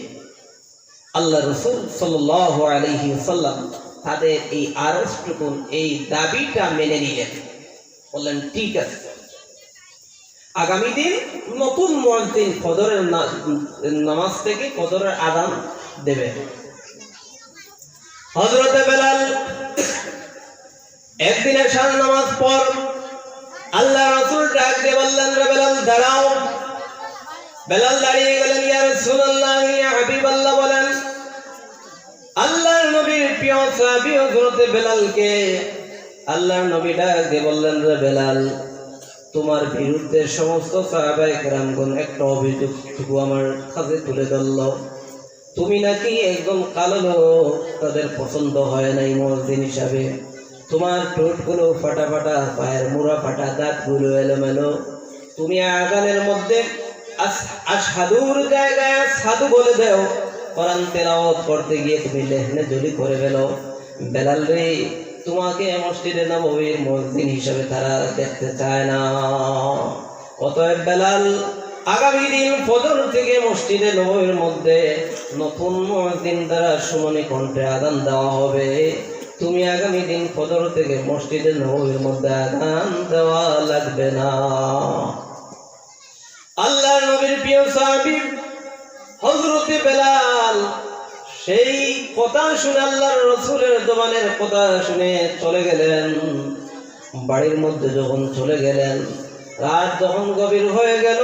আল্লাহ রাসূল সাল্লাল্লাহু আলাইহি ওয়াসাল্লাম তাদের এই আরজটুকু, এই দাবিটা মেনে নিলেন, বললেন ঠিক আছে, আগামী দিন নতুন মুয়াজ্জিন ফজরের নামাজ থেকে ফজরের আযান দেবে। হযরতে বেলাল একদিন এশার নামাজ পর আল্লাহ রাসূল ডাক দিয়ে বললেন, রে বেলাল দাঁড়াও। বেলাল দাঁড়িয়ে গেলেন। ইয়া রাসূলুল্লাহ, ইয়া হাবিবাল্লাহ বলেন। আল্লাহর নবীর প্রিয় সাহাবী হযরত বেলালকে আল্লাহর নবী ডাক দিয়ে বললেন, রে বেলাল, তোমার বিরুদ্ধে সমস্ত সাহাবায়ে কেরামগণ একটা অভিযোগটুকু আমার কাছে তুলে ধরল। তুমি নাকি একদম কালো লোক, তাদের পছন্দ হয় নাই মুয়াজ্জিন হিসাবে। তোমার ঠোঁটগুলো ফাটা ফাটা, পায়ের মুড়া ফাটা, দাঁতগুলো এলোমেলো। তুমি আযানের মধ্যে আশহাদুর জায়গায় সাধু বলে দাও, কোরআন তেলাওয়াত করতে গিয়ে তুমি লেহনে জলি করে ফেলো। বেলাল রে, তোমাকে মসজিদে নববীর মুয়াজ্জিন হিসেবে তারা দেখতে চায় না। অতএব বেলাল, আগামী দিন ফজর থেকে মসজিদে নববীর মধ্যে নতুন মুয়াজ্জিন দ্বারা সুমনি কণ্ঠে আযান দেওয়া হবে। তুমি আগামী দিন ফজর থেকে মসজিদে নববীর মধ্যে আযান দেওয়া লাগবে না। আল্লাহর নবীর প্রিয় সাহাবী হযরত বেলাল সেই কথা শুনে, আল্লাহর রাসূলের জবানের কথা শুনে চলে গেলেন। বাড়ির মধ্যে যখন চলে গেলেন, রাত যখন গভীর হয়ে গেল,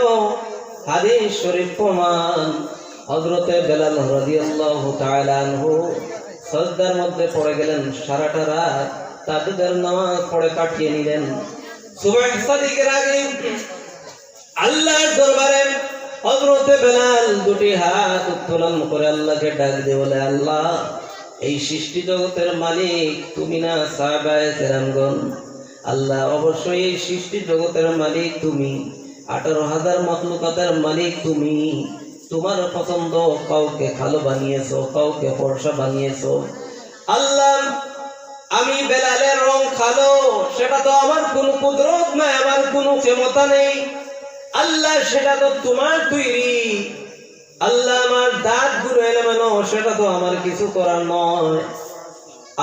হাদিস শরীফ প্রমাণ, হযরত বেলাল রাদিয়াল্লাহু তাআলা আনহু সাজদার মধ্যে পড়ে গেলেন। সারাটা রাত তাহাজ্জুদের নামাজ পড়ে কাটিয়ে নিলেন। সুবহ সাদিকের আগে আল্লাহর দরবারে হযরত বেলাল দুটি হাত উত্তোলন করে আল্লাহকে ডাক দিয়ে বলে, আল্লাহ, এই সৃষ্টি জগতের মালিক তুমি না সাহাবায়ে কেরামগণ? আল্লাহ, অবশ্যই এই সৃষ্টি জগতের মালিক তুমি, 18,000 মাখলুকাতের মালিক তুমি। তোমার পছন্দ কাউকে কালো বানিয়েছো, কাউকে ফর্সা বানিয়েছো। আল্লাহ, আমি বেলালের রং কালো, সেটা তো আমার কোনো কুদরত নাই, আমার কোনো ক্ষমতা নেই। আল্লাহ, সেটা তো তোমার তৈরি। আল্লাহ, আমার দাঁত গুলো এলোমেলো, সেটা তো আমার কিছু করার নয়।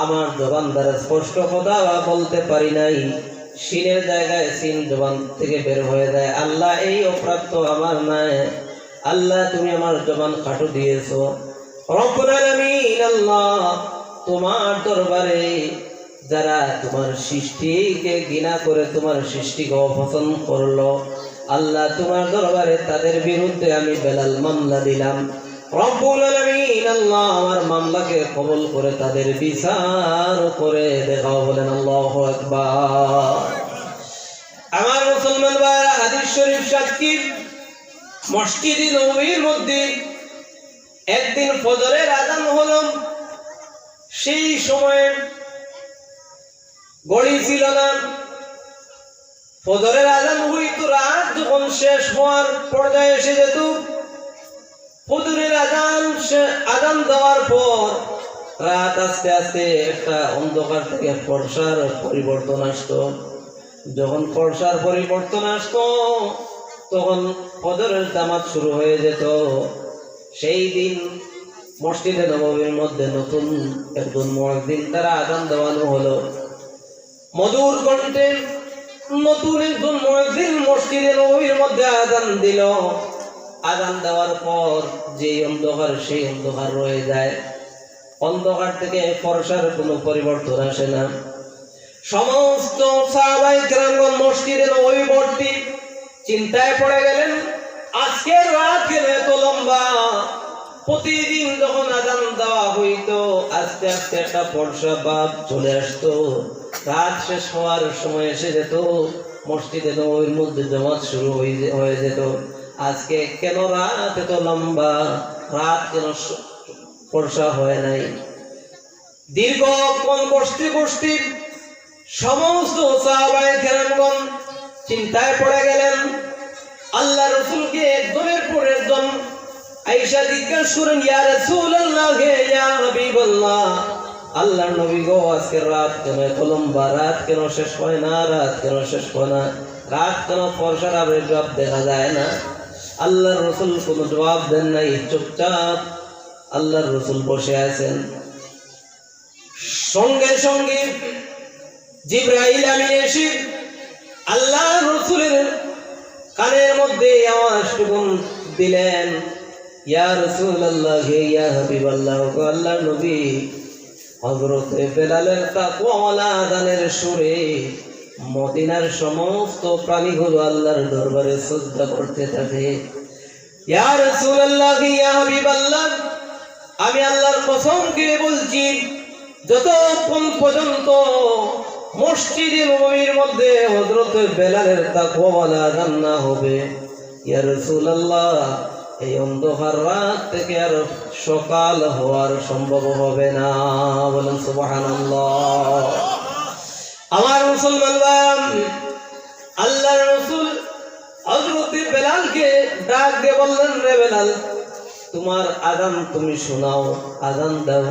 আমার জবান দ্বারা স্পষ্ট কথা বলতে পারি নাই, সিনের জায়গায় সিন জবান থেকে বের হয়ে যায়। আল্লাহ, এই অপরাধ তো আমার নাই। আল্লাহ, তুমি আমার জবান খাটো দিয়েছো। রব্বুল আলামিন, আল্লাহ, তোমার দরবারে যারা তোমার সৃষ্টিকে ঘৃণা করে তোমার সৃষ্টিকে অপছন্দ করলো, আল্লাহ, তোমার দরবারে তাদের বিরুদ্ধে আমি বেলাল মামলা দিলাম। রব্বুল আলামিন, আল্লাহ, আমার মামলাকে কবুল করে তাদের বিচার করে দেখাও। বলেন আল্লাহু আকবার। আমার মুসলমান ভাইরা, হাদিস শরীফ সাক্ষী, মসজিদে নববীর মধ্যে একদিন ফজরের আযান হলো। সেই সময়ে ঘড়ি ছিল না। ফজরের আযান হইতো রাত যখন শেষ হওয়ার পর্যায়ে এসে যেত। ফজরের আযান দেওয়ার পর রাত আস্তে আস্তে একটা অন্ধকার থেকে ফর্সার পরিবর্তন আসতো। যখন ফর্সার পরিবর্তন আসতো, তখন ফজরের জামাত শুরু হয়ে যেত। সেই দিন মসজিদে নববীর মধ্যে নতুন একজন মুয়াজ্জিন দ্বারা আযান দেওয়ানো হলো। মধুর কণ্ঠে নতুন একজন মুয়াজ্জিন মসজিদে নববীর মধ্যে আযান দিল। আযান দেওয়ার পর যে অন্ধকার, সেই অন্ধকার রয়ে যায়। অন্ধকার থেকে ফর্সার কোনো পরিবর্তন আসে না। সমস্ত সাহাবায়ে কেরামগণ মসজিদে নববী ভর্তি। চিন্তায় পড়ে গেলেন, আজকের রাত কেন এত লম্বা? প্রতিদিন যখন আযান দেওয়া হইতো, আস্তে আস্তে একটা ফর্সা ভাব চলে আসতো। রাত শেষ হওয়ার সময় এসে যেত, মসজিদে নববীর মধ্যে জামাত শুরু হয়ে যেত। আজকে কেন রাত এত লম্বা? রাত কেন ফর্সা হয় নাই? দীর্ঘক্ষণ বসতে বসতে সমস্ত সাহাবায়ে কেরামগণ চিন্তায় পড়ে গেলেন। আল্লাহ রাসূলকে একজনের পর একজন আয়েশা জিজ্ঞাসা করেন, ইয়া রাসূলুল্লাহ, ইয়া হাবিবাল্লাহ, আল্লাহর নবী গো, আজকের রাত কেন এত লম্বা? রাত কেন শেষ হয় না? রাত কেন শেষ হয় না? রাত কেন ফর্সার আবির্ভাব দেখা যায় না? আল্লাহর রাসূল কোনো জবাব দেন নাই, চুপচাপ আল্লাহর রাসূল বসে আছেন। সঙ্গে সঙ্গে জিবরাইল আমিন এসে আল্লাহর রাসূলের কানের মধ্যে আওয়াজটুকু দিলেন, ইয়া রাসূলুল্লাহ, ইয়া হাবিবাল্লাহ, আল্লাহর নবী, হযরত বেলালের তাকওয়াওয়ালা আযানের সুরে মদিনার সমস্ত প্রাণীগুলো আল্লাহর দরবারে সিজদা করতে থাকে। ইয়া রাসূলুল্লাহ, ইয়া হাবিবাল্লাহ, আমি আল্লাহর কসম করে বলছি, যতক্ষণ পর্যন্ত মসজিদে নববীর মধ্যে হযরত বেলালের তাকওয়াওয়ালা আযান না হবে, ইয়া রাসূলুল্লাহ, এই অন্ধকার রাত থেকে আর সকাল হওয়ার সম্ভব হবে না। বলেন সুবহানাল্লাহ। আমার মুসলমান ভাই, আল্লাহর রাসূল হযরত বেলালকে ডাক দিয়ে বললেন, রে বেলাল, তোমার আযান তুমি শোনাও, আযান দাও।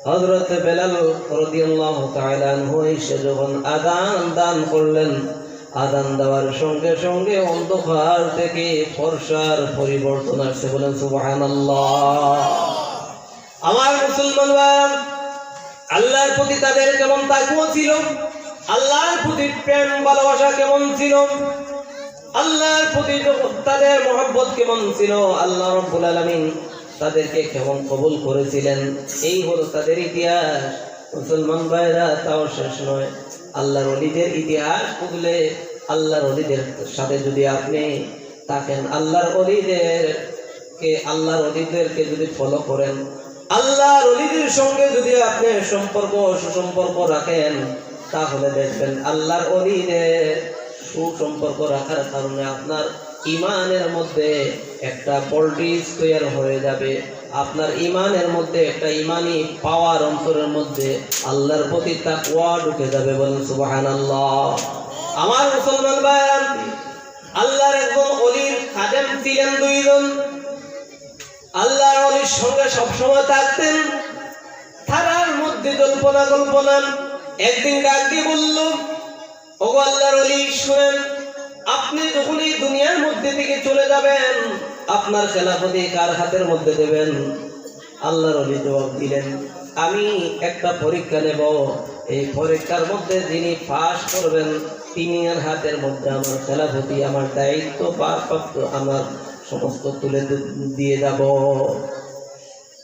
হযরত বেলাল রাদিয়াল্লাহু তাআলা আনহু এসে যখন আযান দান করলেন, আযান দেওয়ার সঙ্গে সঙ্গে অন্ধকার থেকে ফর্সার পরিবর্তন আসছে। বলেন সুবহানাল্লাহ। আমার মুসলমান ভাই, আল্লাহর প্রতি তাদের কেমন তাকওয়া ছিল, আল্লাহর প্রতি প্রেম ভালোবাসা কেমন ছিল, আল্লাহর প্রতি তাদের মহব্বত কেমন ছিল, আল্লাহ রাব্বুল আলামিন তাদেরকে কেমন কবুল করেছিলেন, এই হলো তাদের ইতিহাস। মুসলমান ভাইরা, তাও শেষ নয়, আল্লাহর ওলিদের ইতিহাস বুঝলে, আল্লাহর ওলিদের সাথে যদি আপনি থাকেন, আল্লাহর ওলিদেরকে যদি ফলো করেন, আল্লাহর ওলিদের সঙ্গে যদি আপনি সুসম্পর্ক রাখেন, তাহলে দেখবেন আল্লাহর ওলিদের সুসম্পর্ক রাখার কারণে আপনার ইমানের মধ্যে একটা ভোল্টেজ তৈরি হয়ে যাবে। আপনার ইমানের মধ্যে একটা ইমানি পাওয়ার অন্তরের মধ্যে আল্লাহর প্রতি তাকওয়া ঢুকে যাবে। বলেন সুবহানাল্লাহ। আমার মুসলমান ভাই, আল্লাহর একজন ওলির খাদেম ছিলেন দুইজন। আল্লাহর ওলির সঙ্গে সবসময় থাকতেন, থাকার মধ্যে কল্পনা। একদিন ডাক দিয়ে বলল, ওগো আল্লাহর ওলি, শুনেন, আপনি যখন এই দুনিয়ার মধ্যে থেকে চলে যাবেন, আপনার খেলাফতি কার হাতের মধ্যে দেবেন? আল্লাহর ওলি জবাব দিলেন, আমি একটা পরীক্ষা নেব, এই পরীক্ষার মধ্যে যিনি পাস করবেন তিনি আর হাতের মধ্যে আমার খেলাফতি, আমার দায়িত্ব ভারপ্রাপ্ত আমার সমস্ত তুলে দিয়ে যাব।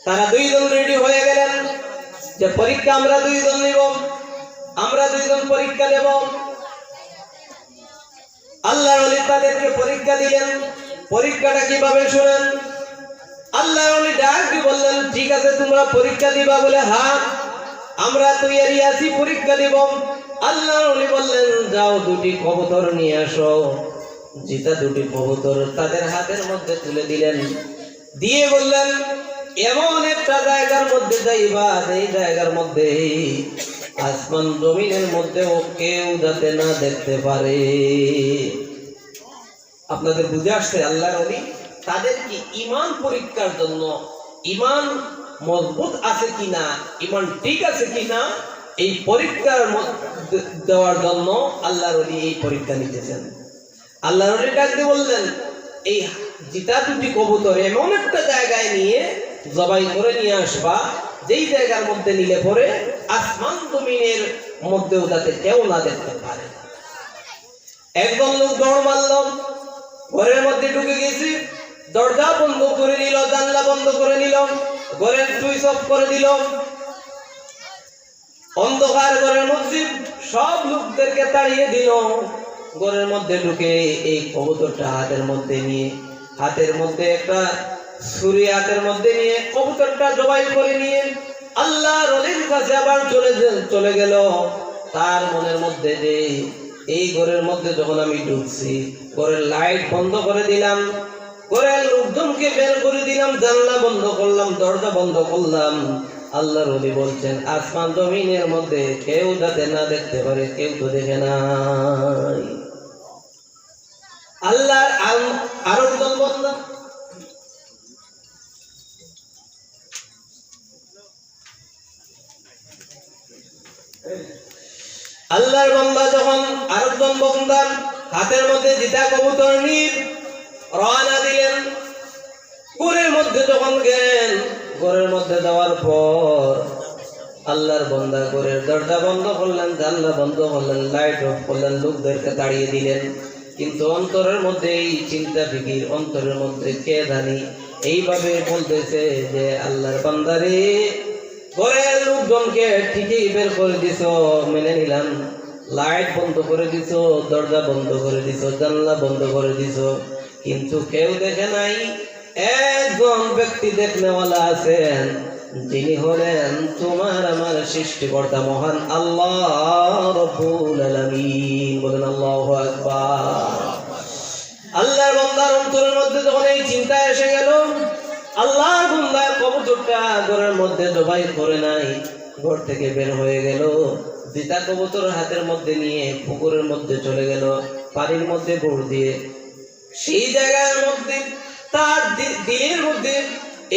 তারা দুইজন রেডি হয়ে গেলেন যে পরীক্ষা আমরা দুইজন নিব, আমরা দুইজন পরীক্ষা নেব। আল্লাহর ওলি তাদেরকে পরীক্ষা দিলেন। পরীক্ষাটা কিভাবে শুনেন। আল্লাহর ওলি ডাক দিয়ে বললেন, ঠিক আছে তোমরা পরীক্ষা দিবা? বলে হ্যাঁ, আমরা তৈরি আছি, পরীক্ষা দিব। আল্লাহর ওলি বললেন, যাও দুটি কবুতর নিয়ে আসো। জিতা দুটি কবুতর তাদের হাতের মধ্যে তুলে দিলেন, দিয়ে বললেন, এমন একটা জায়গার মধ্যে যাইবা, এই জায়গার মধ্যে আসমান জমিনের মধ্যেও কেউ যাতে না দেখতে পারে। আপনাদের বুঝে আসছে? আল্লাহর ওলি তাদের কি ইমান পরীক্ষার জন্য, ইমান মজবুত আছে কিনা, ইমান ঠিক আছে কিনা, এই পরীক্ষার দেওয়ার জন্য আল্লাহর ওলি এই পরীক্ষা নিতেছেন। আল্লাহর ওলি ডাক দিয়ে বললেন, এই জিতা দুটি কবুতর এমন একটা জায়গায় নিয়ে জবাই করে নিয়ে আসবা, যেই জায়গার মধ্যে নিলে পরে আসমান জমিনের মধ্যেও যাতে কেউ না দেখতে পারে। একজন লোক দৌড় মারল, ঘরের মধ্যে ঢুকে গেছি, দরজা বন্ধ করে নিল, জানলা বন্ধ করে নিল, ঘরের সুইচ অফ করে দিল। অন্ধকার ঘরের মধ্যে সব লোকদেরকে তাড়িয়ে দিল। ঘরের মধ্যে ঢুকে এই কবুতরটা হাতের মধ্যে নিয়ে, হাতের মধ্যে একটা ছুরি হাতের মধ্যে নিয়ে কবুতরটা জবাই করে নিয়ে আল্লাহর ওলির কাছে আবার চলে গেল। তার মনের মধ্যে যে এই ঘরের মধ্যে যখন আমি ঢুকছি, ঘরের লাইট বন্ধ করে দিলাম, ঘরের লোকজনকে বের করে দিলাম, জানলা বন্ধ করলাম, দরজা বন্ধ করলাম, আল্লাহর ওলি বলছেন আসমান জমিনের মধ্যে কেউ যাতে না দেখতে পারে, কেউ তো দেখে নাই। আল্লাহর আরো একজন বান্দা আল্লাহর বান্দা যখন আরেকজন বান্দার হাতের মধ্যে জিতা কবুতর নিয়ে রওনা দিলেন, ঘরের মধ্যে যখন গেলেন, ঘরের মধ্যে যাওয়ার পর আল্লাহর বান্দা ঘরের দরজা বন্ধ করলেন, জানলা বন্ধ করলেন, লাইট অফ করলেন, লোকদেরকে তাড়িয়ে দিলেন। কিন্তু অন্তরের মধ্যে এই চিন্তা ফিকির, অন্তরের মধ্যে কে জানি এইভাবে বলতেছে যে আল্লাহর বান্দারে ঘরের লোকজনকে ঠিকই বের করে দিছো, মেনে নিলাম। লাইট বন্ধ করে দিছো, দরজা বন্ধ করে দিছো, জানলা বন্ধ করে দিছো, কিন্তু কেউ দেখে নাই একজন ব্যক্তি দেখনেওয়ালা আছেন, যিনি হলেন তোমার আমার সৃষ্টিকর্তা মহান আল্লাহ রব্বুল আলামিন। বলেন আল্লাহু আকবার। আল্লাহর বান্দার অন্তরের মধ্যে যখন এই চিন্তা এসে গেল, আল্লাহর বান্দার কবুতরটা ঘরের মধ্যে জবাই করে নাই, ঘর থেকে বের হয়ে গেল, যেটা কবুতর হাতের মধ্যে নিয়ে পুকুরের মধ্যে চলে গেল, পানির মধ্যে ভোর দিয়ে। সেই জায়গার মধ্যে তার দিলের মধ্যে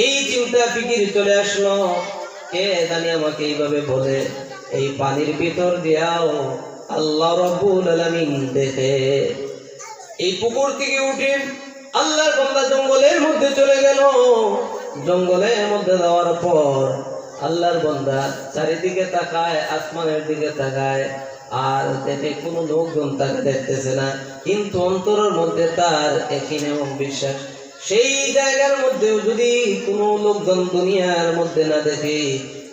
এই চিন্তা ফিকির চলে আসলো, কে জানি আমাকে এইভাবে বলে, এই পানির ভিতর দিয়াও আল্লাহ রাব্বুল আলামিন দেখে। এই পুকুর থেকে উঠে আল্লাহর বান্দা জঙ্গলের মধ্যে চলে গেল। জঙ্গলের মধ্যে যাওয়ার পর আল্লাহর বান্দা চারিদিকে তাকায়, আসমানের দিকে তাকায়, আর দেখে কোনো লোকজন তাকে দেখতেছে না, কিন্তু অন্তরের মধ্যে তার একই এবং বিশ্বাস, সেই জায়গার মধ্যেও যদি কোনো লোকজন দুনিয়ার মধ্যে না দেখে,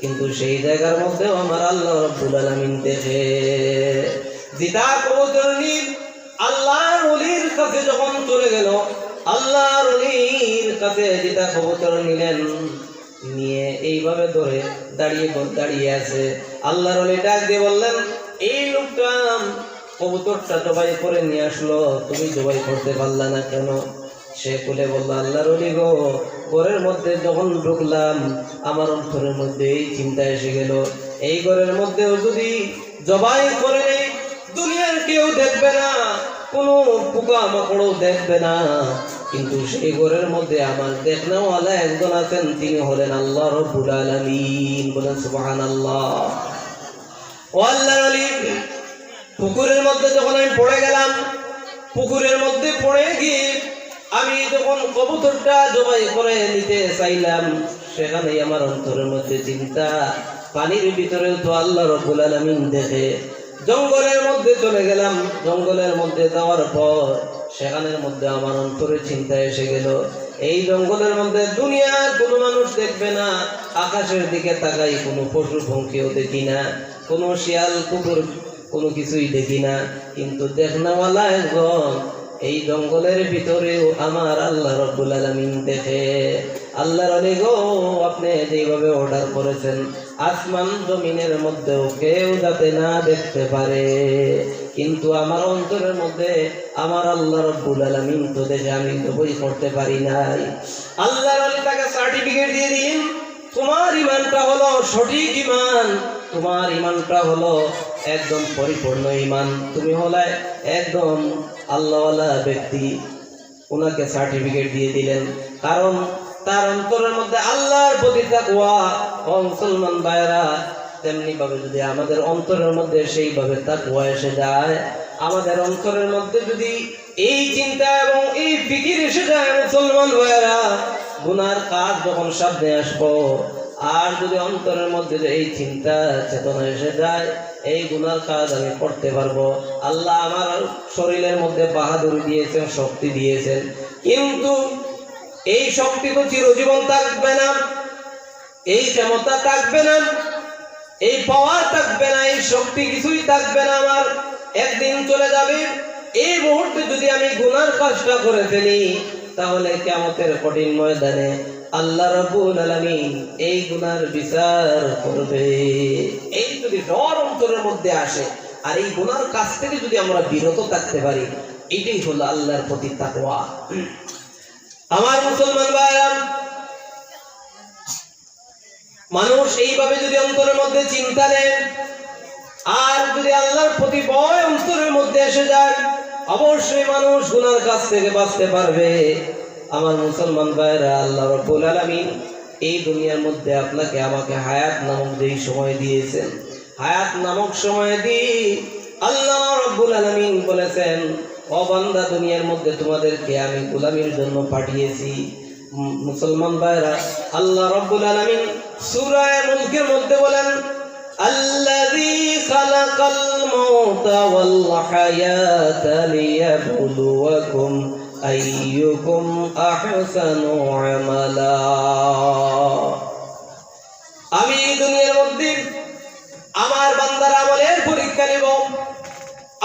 কিন্তু সেই জায়গার মধ্যেও আমার আল্লাহ রাব্বুল আলামিন দেখে। যেটা কবুতর নিয়ে আল্লাহর ওলির কাছে যখন চলে গেল, আল্লাহর ওলির কাছে যেটা কবুতর নিলেন, নিয়ে এইভাবে ধরে দাঁড়িয়ে আছে। আল্লাহর ওলি ডাক দিয়ে বললেন, এই লোকটা কবুতরটা জবাই করে নিয়ে আসলো, তুমি জবাই করতে পারলা না কেন? সে বলে বলল, আল্লাহর ওলি গো, ঘরের মধ্যে যখন ঢুকলাম আমার অন্তরের মধ্যে এই চিন্তা এসে গেল, এই ঘরের মধ্যেও যদি জবাই করে নেই, দুনিয়ার কেউ দেখবে না, কোনো পোকা মাকড়ও দেখবে না, কিন্তু সেই ঘরের মধ্যে আমার দেখনেওয়ালা একজন আছেন, তিনি হলেন আল্লাহ রাব্বুল আলামিন। বলেন সুবহানাল্লাহ। ও আল্লাহর ওলি, পুকুরের মধ্যে যখন আমি পড়ে গেলাম, পুকুরের মধ্যে পড়ে গিয়ে আমি যখন কবুতরটা জবাই করে নিতে চাইলাম, সেখানেই আমার অন্তরের মধ্যে চিন্তা, পানির ভিতরেও তো আল্লাহ রাব্বুল আলামিন দেখে। জঙ্গলের মধ্যে চলে গেলাম, জঙ্গলের মধ্যে যাওয়ার পর সেখানের মধ্যে আমার অন্তরে চিন্তা এসে গেল, এই জঙ্গলের মধ্যে দুনিয়ার কোনো মানুষ দেখবে না, আকাশের দিকে তাকাই কোনো পশু পঙ্খিও দেখি না, কোনো শিয়াল কুকুর কোনো কিছুই দেখি না, কিন্তু দেখনাওয়ালা একজন এই জঙ্গলের ভিতরেও আমার আল্লাহ রাব্বুল আলামিন দেখে। আল্লাহর ওলি গো, আপনি যেভাবে অর্ডার করেছেন আসমান জমিনের মধ্যেও কেউ যাতে না দেখতে পারে, কিন্তু আমার অন্তরের মধ্যে আমার আল্লাহ রাব্বুল আলামিন তো দেখে, আমি তো বই করতে পারি নাই। আল্লাহর ওলি তাকে সার্টিফিকেট দিয়ে দিন, তোমার ইমানটা হলো সঠিক ইমান, তোমার ইমানটা হলো একদম পরিপূর্ণ ইমান, তুমি হলে একদম আল্লাহওয়ালা ব্যক্তি। ওনাকে সার্টিফিকেট দিয়ে দিলেন, কারণ তার অন্তরের মধ্যে আল্লাহর প্রতি তাকওয়া। ও মুসলমান ভাইরা, তেমনি ভাবে যদি আমাদের অন্তরের মধ্যে সেইভাবে তাকওয়া এসে যায়, আমাদের অন্তরের মধ্যে যদি এই চিন্তা এবং এই ফিকির এসে যায়, মুসলমান ভাইরা, গুনার কাজ যখন সামনে আসবো, আর যদি অন্তরের মধ্যে এই চিন্তা চেতনা এসে যায়, এই গুনার কাজ আমি করতে পারবো। আল্লাহ আমার শরীরের মধ্যে বাহাদুরি দিয়েছেন, শক্তি দিয়েছেন, কিন্তু এই শক্তি তো চিরজীবন থাকবে না, এই ক্ষমতা থাকবে না, এই পাওয়ার থাকবে না, এই শক্তি কিছুই থাকবে না, আমার একদিন চলে যাবে। এই মুহূর্তে যদি আমি গুনার কাজটা করে ফেলি, তাহলে কিয়ামতের কঠিন ময়দানে আল্লাহ রাব্বুল আলামিন এই গুনার বিচার করবে। এই যদি ডর অন্তরের মধ্যে আসে, আর এই গুনার কাজ থেকে যদি আমরা বিরত থাকতে পারি, এটাই হলো আল্লাহর প্রতি তাকওয়া। আমার মুসলমান ভাইরা, মানুষ এইভাবে যদি অন্তরের মধ্যে চিন্তা নেয়, আর যদি আল্লাহর প্রতি ভয় অন্তরের মধ্যে এসে যায়, অবশ্যই মানুষ গুনার কাছ থেকে বাঁচতে পারবে। আমার মুসলমান ভাইরা, আল্লাহ রাব্বুল আলামিন এই দুনিয়ার মধ্যে আপনাকে আমাকে হায়াত নামক যেই সময় দিয়েছেন, হায়াত নামক সময় দিয়ে আল্লাহ রাব্বুল আলামিন বলেছেন, ও বান্দা, দুনিয়ার মধ্যে তোমাদেরকে আমি গোলামির জন্য পাঠিয়েছি। মুসলমান ভাইরা, আল্লাহ রাব্বুল আলামিন সূরা মুলকের মধ্যে বলেন, আল্লাযী খালাকাল মাউতা ওয়াল হায়াতা লিয়াবলুয়াকুম আইয়ুকুম আহসানু আমালা। আমি দুনিয়ার মধ্যে আমার বান্দার আমলের পরীক্ষা নেব।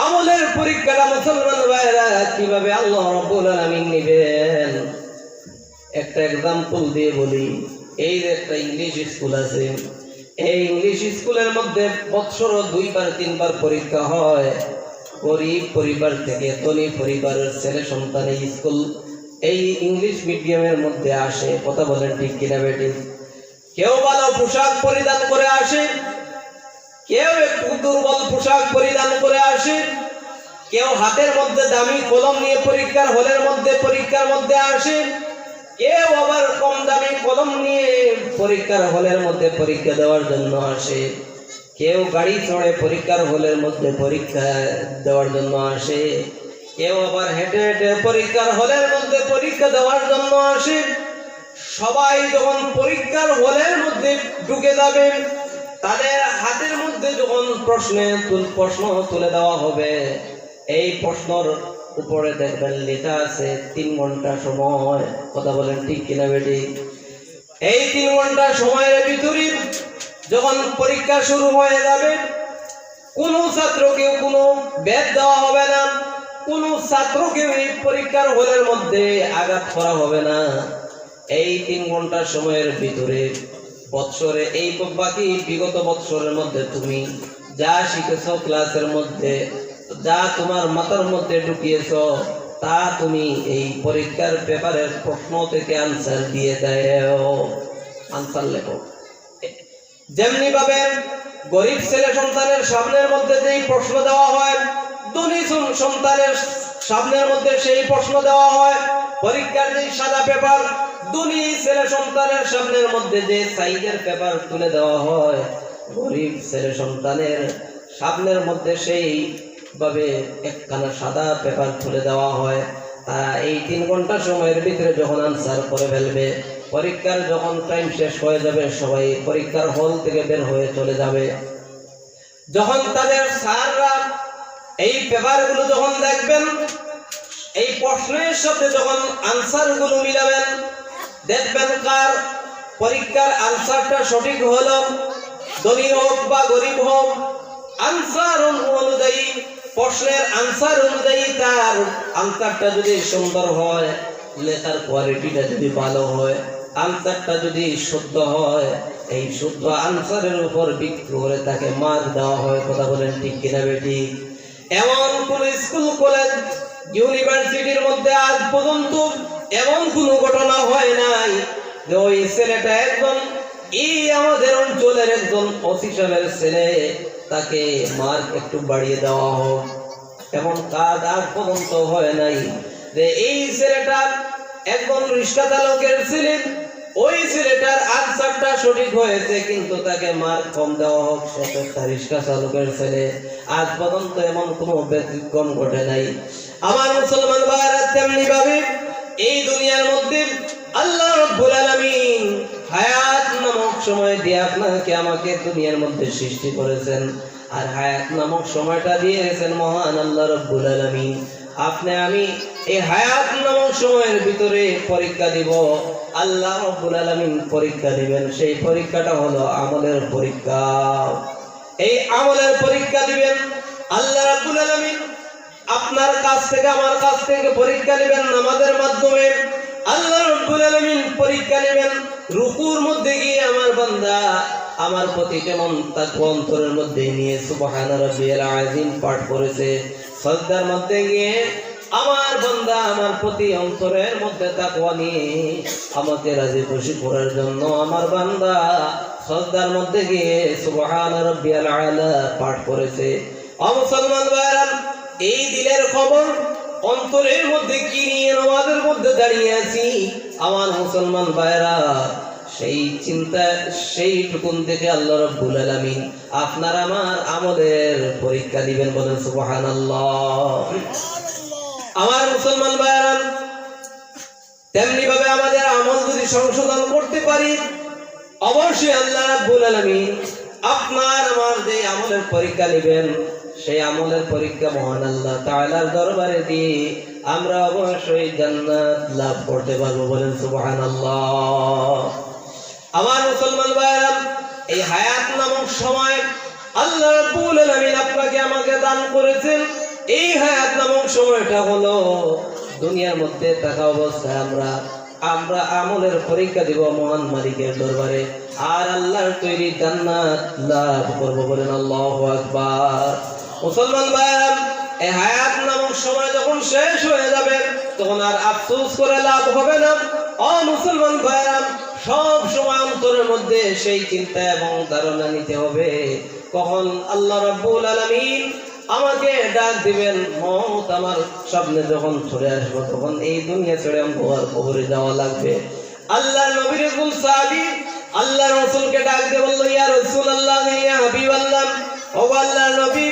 আমলের পরীক্ষাটা মুসলমান ভাইরা কিভাবে আল্লাহ রাব্বুল আলামিন নেবেন, একটা এক্সাম্পল দিয়ে বলি। এই যে একটা ইংলিশ স্কুল আছে, এই ইংলিশ স্কুলের মধ্যে বছর 2-3 পরীক্ষা হয়। গরিব পরিবার থেকে ধনী পরিবারের ছেলে সন্তান এই স্কুল, এই ইংলিশ মিডিয়ামের মধ্যে আসে। কথা বলেন ঠিক কিনা বেটি? কেউ ভালো পোশাক পরিধান করে আসে, কেউ একটু দুর্বল পোশাক পরিধান করে আসে, কেউ হাতের মধ্যে দামি কলম নিয়ে পরীক্ষার মধ্যে আসে, কেউ আবার কম দামি কলম নিয়ে পরীক্ষার হলের মধ্যে পরীক্ষা দেওয়ার জন্য আসে, কেউ গাড়ি চড়ে পরীক্ষার হলের মধ্যে পরীক্ষা দেওয়ার জন্য আসে, কেউ আবার হেঁটে হেঁটে পরীক্ষার হলের মধ্যে পরীক্ষা দেওয়ার জন্য আসে। সবাই যখন পরীক্ষার হলের মধ্যে ঢুকে যাবে, তাদের হাতের মধ্যে যখন প্রশ্ন তুলে দেওয়া হবে, এই প্রশ্নর উপরে দেখবেন লেখা আছে 3 ঘন্টা সময়। কথা বলেন ঠিক কিনা বেটি? এই 3 ঘন্টা সময়ের ভিতরে যখন পরীক্ষা শুরু হয়ে যাবে, কোনো ছাত্রকে কোনো বেদ দেওয়া হবে না, কোনো ছাত্রকে এই পরীক্ষার হলের মধ্যে আঘাত করা হবে না। এই 3 ঘন্টা সময়ের ভিতরে বৎসরে এই বাকি বিগত বৎসরের মধ্যে তুমি যা শিখেছো ক্লাসের মধ্যে, যা তোমার মাথার মধ্যে ঢুকিয়েছো, তা তুমি এই পরীক্ষার পেপারের প্রশ্ন থেকে আনসার দিয়ে দাও, আনসার লেখো। যেমনি ভাবে গরিব ছেলে সন্তানের সামনের মধ্যে যেই প্রশ্ন দেওয়া হয়, ধনী সন্তানের সামনের মধ্যে সেই প্রশ্ন দেওয়া হয়। পরীক্ষার যে সাদা পেপার, ধনী ছেলে সন্তানের সামনের মধ্যে যে সাইজের পেপার তুলে দেওয়া হয়, গরিব ছেলে সন্তানের সামনের মধ্যে সেই ভাবে একখানা সাদা পেপার তুলে দেওয়া হয়। তারা এই 3 ঘন্টা সময়ের ভিতরে যখন আনসার করে ফেলবে, পরীক্ষার যখন টাইম শেষ হয়ে যাবে, সবাই পরীক্ষার হল থেকে বের হয়ে চলে যাবে। যখন তাদের স্যাররা এই পেপারগুলো যখন দেখবেন, এই প্রশ্নের সাথে যখন আনসারগুলো মিলাবেন, দেখবেন কার পরীক্ষার আনসারটা সঠিক হলো। ধনী হোক বা গরিব হোক, আনসার অনুযায়ী, প্রশ্নের আনসার অনুযায়ী তার আনসারটা যদি সুন্দর হয়, লেখার কোয়ালিটিটা যদি ভালো হয়, আনসারটা যদি শুদ্ধ হয়, এই শুদ্ধ আনসারের উপর ভিত্তি করে তাকে মার্ক দেওয়া হয়। কথা বলেন ঠিক কিনা বেটি? এমন কোন স্কুল কলেজ ইউনিভার্সিটির মধ্যে আজ পর্যন্ত এমন কোনো ঘটনা হয় নাই যে ওই ছেলেটা একজন আমাদের অঞ্চলের একজন ওসি সাহেবের ছেলে, তাকে মার্ক একটু বাড়িয়ে দেওয়া হোক। এমন কাজ আজ পর্যন্ত হয় নাই যে এই ছেলেটা একজন রিক্সা চালকের ছেলে, ওই ছেলেটার আনসারটা সঠিক হয়েছে কিন্তু তাকে মার্ক কম দেওয়া হোক, সে একটা রিক্সা চালকের ছেলে। আজ পর্যন্ত এমন কোনো ব্যতিক্রম ঘটে নাই। আমার মুসলমান ভাইরা, তেমনি ভাবে এই দুনিয়ার মধ্যে আল্লাহ রাব্বুল আলামিন হায়াত নামক সময় দিয়ে আপনাকে আমাকে দুনিয়ার মধ্যে সৃষ্টি করেছেন। আর হায়াত নামক সময়টা দিয়েছেন মহান আল্লাহ রাব্বুল আলামিন। আপনি আমি এই হায়াত নামক সময়ের ভিতরে পরীক্ষা দিব। আল্লাহ রাব্বুল আলামিন পরীক্ষা দিবেন, সেই পরীক্ষাটা হলো আমলের পরীক্ষা। এই আমলের পরীক্ষা দিবেন আল্লাহ রাব্বুল আলামিন। আপনার কাছ থেকে আমার কাছ থেকে পরীক্ষা নেবেন নামাজের মাধ্যমে। আল্লাহ রাব্বুল আলামিন পরীক্ষা নেবেন রুকুর মধ্যে গিয়ে আমার বান্দা আমার প্রতি কেমন তাকওয়া অন্তরের মধ্যে নিয়ে সুবহান রাব্বিয়াল আযীম পাঠ করেছে। সাজদার মধ্যে গিয়ে আমার বান্দা আমার প্রতি অন্তরের মধ্যে তাকওয়া নিয়ে আমাকে রাজি খুশি করার জন্য আমার বান্দা সাজদার মধ্যে গিয়ে সুবহান রাব্বিয়াল আলা পাঠ করেছে। মুসলমান ভাইরা, এই দিলের খবর অন্তরের মধ্যে কি নিয়ে নামাজের মধ্যে দাঁড়িয়ে আছি আমার মুসলমান ভাইরা, সেই চিন্তা সেই টুকুন থেকে আল্লাহ রাব্বুল আলামিন আপনার আমার আমলের পরীক্ষা দিবেন। বলেন সুবহানাল্লাহ। আমার মুসলমান ভাইরা, তেমনি ভাবে আমাদের আমল যদি সংশোধন করতে পারি, অবশ্যই আল্লাহ রাব্বুল আলামিন আপনার আমার যে আমলের পরীক্ষা নেবেন, সেই আমলের পরীক্ষা মহান আল্লাহ তাআলার দরবারে দিয়ে আমরা অবশ্যই জান্নাত লাভ করতে পারবো। বলেন সুবহানাল্লাহ। আমার মুসলমান ভাইরা, এই হায়াত নামক সময় আল্লাহ রাব্বুল আলামিন আপনাকে আমাকে দান করেছেন। এই হায়াত নামক সময়টা হলো দুনিয়ার মধ্যে থাকা অবস্থায় আমরা আমলের পরীক্ষা দিব মহান মালিকের দরবারে, আর আল্লাহর তৈরি জান্নাত লাভ করব। বলেন আল্লাহু আকবার। মুসলমান ভাইরা, এই হায়াত নামক সময় যখন শেষ হয়ে যাবে তখন আর আফসোস করে লাভ হবে না। ও মুসলমান ভাইরা, সব সময় অন্তরের মধ্যে সেই চিন্তা এবং ধারণা নিতে হবে কখন আল্লাহ রাব্বুল আলামিন আমাকে ডাক দিবেন, মওত আমার সামনে যখন চলে আসবে তখন এই দুনিয়া ছেড়ে আমার কবরে যাওয়া লাগবে। আল্লাহর নবীর কোন সাহাবী আল্লাহর রাসূলকে ডাক দিয়ে বলল, ইয়া রাসূলুল্লাহ, ইয়া হাবিবাল্লাহ, ও আল্লাহর নবী,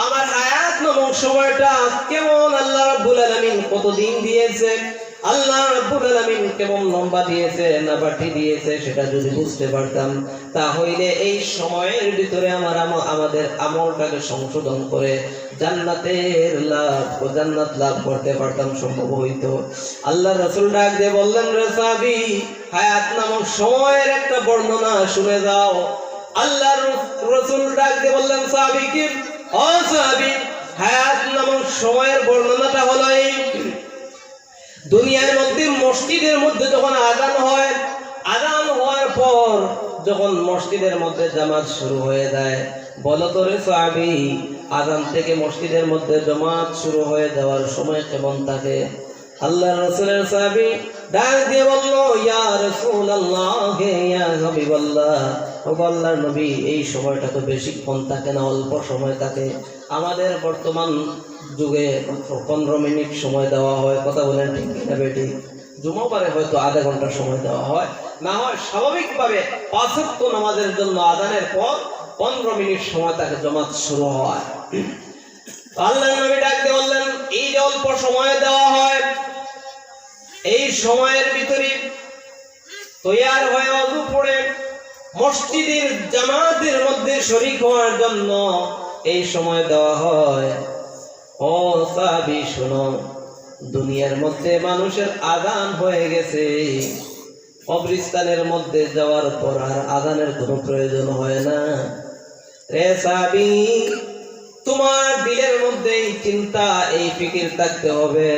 আমার হায়াত নামক সময়টা কেমন? আল্লাহ রাব্বুল আলামিন কতদিন দিয়েছে? আল্লাহ রাব্বুল আলামিন কেমন লম্বা দিয়েছে না বাড়তি দিয়েছে সেটা যদি বুঝতে পারতাম তাহলে এই সময়ের ভিতরে আমাদের আমলটাকে সংশোধন করে জান্নাত লাভ করতে পারতাম, সম্ভব হইতো। আল্লাহ রাসূল ডাক দিয়ে বললেন, রে সাহাবী, হায়াত নামক সময়ের একটা বর্ণনা শুনে যাও। আল্লাহ রাসূল ডাক দিয়ে বললেন সাহাবীকে, ও সাহাবী, হায়াত নামক সময়ের বর্ণনাটা হলো এই, দুনিয়ার মধ্যে মসজিদের মধ্যে যখন আযান হয়, আযান হওয়ার পর যখন মসজিদের মধ্যে জামাত শুরু হয়ে যায়, বলো তো রে সাহাবী, আযান থেকে মসজিদের মধ্যে জামাত শুরু হয়ে যাওয়ার সময় কেমন থাকে? আল্লাহর রাসূলের সাহাবী ডাক দিয়ে বলল, ইয়া রাসূলুল্লাহ, ইয়া হাবিবাল্লাহ, ও আল্লাহর নবী, এই সময়টা তো বেশিক্ষণ থাকে না, অল্প সময় থাকে। আমাদের বর্তমান যুগে 15 মিনিট সময় দেওয়া হয়। কথা বলেন ঠিক না বেটি? জুমাবারে হয়তো আধা ঘন্টা সময় দেওয়া হয়, না হয় স্বাভাবিকভাবে 5 ওয়াক্ত নামাজের জন্য আযানের পর 15 মিনিট সময় তাকে জামাত শুরু হয়। আল্লাহর নবী ডাক দিয়ে বললেন, এই যে অল্প সময় দেওয়া হয়, এই সময়ের ভিতরে তৈয়ার হয়ে ওযু পড়ে মসজিদের জামাতের মধ্যে শরীক হওয়ার জন্য এই সময় দেওয়া হয়। ও সাহাবী শোনো, দুনিয়ার মধ্যে মানুষের আযান হয়ে গেছে, কবরস্থানের মধ্যে যাওয়ার পর আর আযানের কোনো প্রয়োজন হয় না। রে সাহাবী, তোমার দিলের মধ্যে এই চিন্তা, এই ফিকির থাকতে হবে,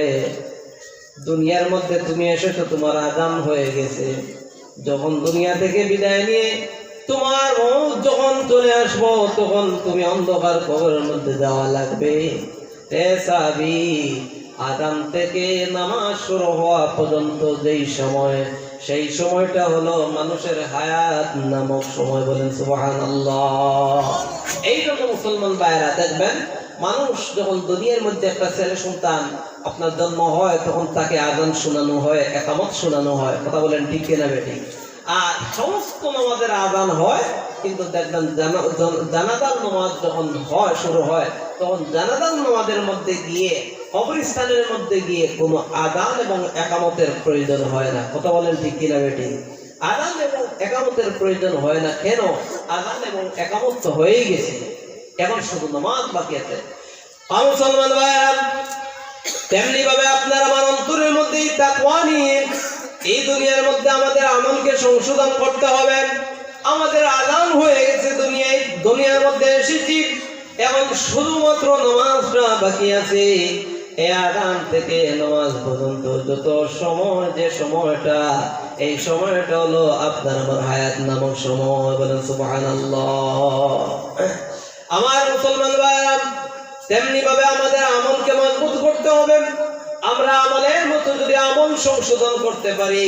দুনিয়ার মধ্যে তুমি এসেছো, তোমার আযান হয়ে গেছে, যখন দুনিয়া থেকে বিদায় নিয়ে তোমার মওত যখন চলে আসবো তখন তুমি অন্ধকার কবরের মধ্যে যাওয়া লাগবে। হে সাহাবী, আযান থেকে নামাজ শুরু হওয়া পর্যন্ত যেই সময়, সেই সময়টা হলো মানুষের হায়াত নামক সময়। বলেন সুবহানাল্লাহ। এই জন্য মুসলমান ভাইরা দেখবেন, মানুষ যখন দুনিয়ার মধ্যে একটা ছেলে সন্তান আপনার জন্ম হয় তখন তাকে আযান শোনানো হয়, ইকামত শোনানো হয়। কথা বলেন ঠিক কিনা বেঠিক? আর সমস্ত নামাজের আযান হয়, কিন্তু দেখবেন জানাজার নামাজ যখন শুরু হয় তখন জানাজার নামাজের মধ্যে গিয়ে, কবরস্থানের মধ্যে গিয়ে কোনো আযান এবং ইকামতের প্রয়োজন হয় না। কথা বলেন ঠিক কিনা বেঠিক? আযান এবং ইকামতের প্রয়োজন হয় না। কেন? আযান এবং ইকামত তো হয়েই গেছে, এখন শুধু নামাজ বাকি আছে। মুসলমান ভাইরা, তেমনি ভাবে আপনার আমার অন্তরের মধ্যে তাকওয়া নিয়ে এই দুনিয়ার মধ্যে আমাদের আমলকে সংশোধন করতে হবে। আমাদের আযান হয়ে গেছে, দুনিয়ার মধ্যে এসেছি, এখন শুধুমাত্র নামাজটা বাকি আছে। এই আযান থেকে নামাজ পর্যন্ত যত সময়, যে সময়টা, এই সময়টা হলো আপনার আমার হায়াত নামক সময়। বলেন সুবহানাল্লাহ। আমার মুসলমান ভাইরা, তেমনি ভাবে আমাদের আমলকে মজবুত করতে হবে। আমরা আমলের মতো যদি আমল সংশোধন করতে পারি,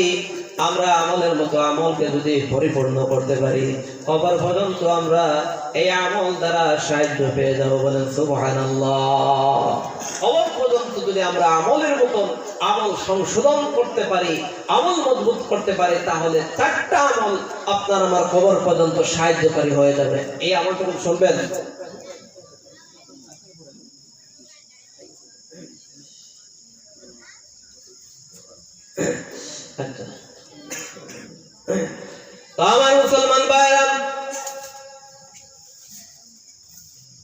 আমরা আমলের মতো আমলকে যদি পরিপূর্ণ করতে পারি, কবর পর্যন্ত আমরা এই আমল দ্বারা সাহায্য পেয়ে যাব। বলেন সুবহানাল্লাহ। কবর পর্যন্ত যদি আমরা আমলের মতো আমল সংশোধন করতে পারি, আমল মজবুত করতে পারি, তাহলে 4টা আমল আপনার আমার কবর পর্যন্ত সাহায্যকারী হয়ে যাবে। এই আমলটুকু শুনবেন। আমার মুসলমান ভাইরা,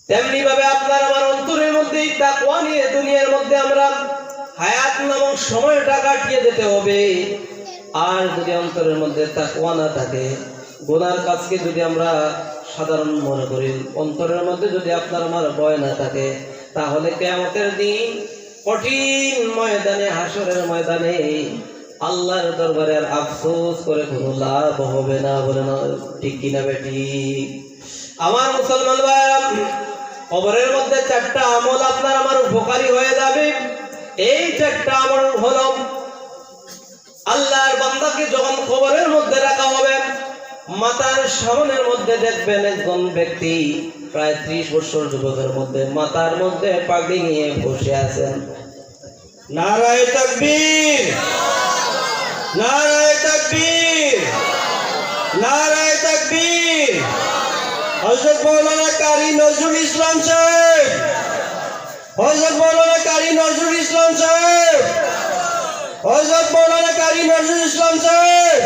তেমনি ভাবে আপনার আমার অন্তরের মধ্যে তাকওয়া নিয়ে দুনিয়ার মধ্যে আমরা হায়াত নামক সময়টা কাটিয়ে যেতে হবে। আর যদি অন্তরের মধ্যে তাকওয়া না থাকে, গুনার কাজকে যদি আমরা সাধারণ মনে করি, অন্তরের মধ্যে যদি আপনার আমার ভয় না থাকে, তাহলে কিয়ামতের দিন কঠিন ময়দানে, হাসরের ময়দানে আল্লাহর দরবারে আর আফসোস করে কোনো লাভ হবে না। বলে না ঠিক কিনা বেটি? আমার মুসলমান ভাইরা, কবরের মধ্যে 4টা আমল আপনার আমার উপকারী হয়ে যাবে। এই 4টা আমল হলো, আল্লাহর বান্দাকে যখন কবরের মধ্যে রাখা হবে, মাথার সামনের মধ্যে দেখবেন একজন ব্যক্তি প্রায় 30 বছর যুবকের মধ্যে মাথার মধ্যে পাগড়ি নিয়ে বসে আছেন। নারায়ে তাকবীর, নারায়ে তাকবীর, নারায়ে তাকবীর। হযরত মাওলানা কারি নজরুল ইসলাম সাহেব, হযরত মাওলানা কারি নজরুল ইসলাম সাহেব, হযরত মাওলানা কারি নজরুল ইসলাম সাহেব।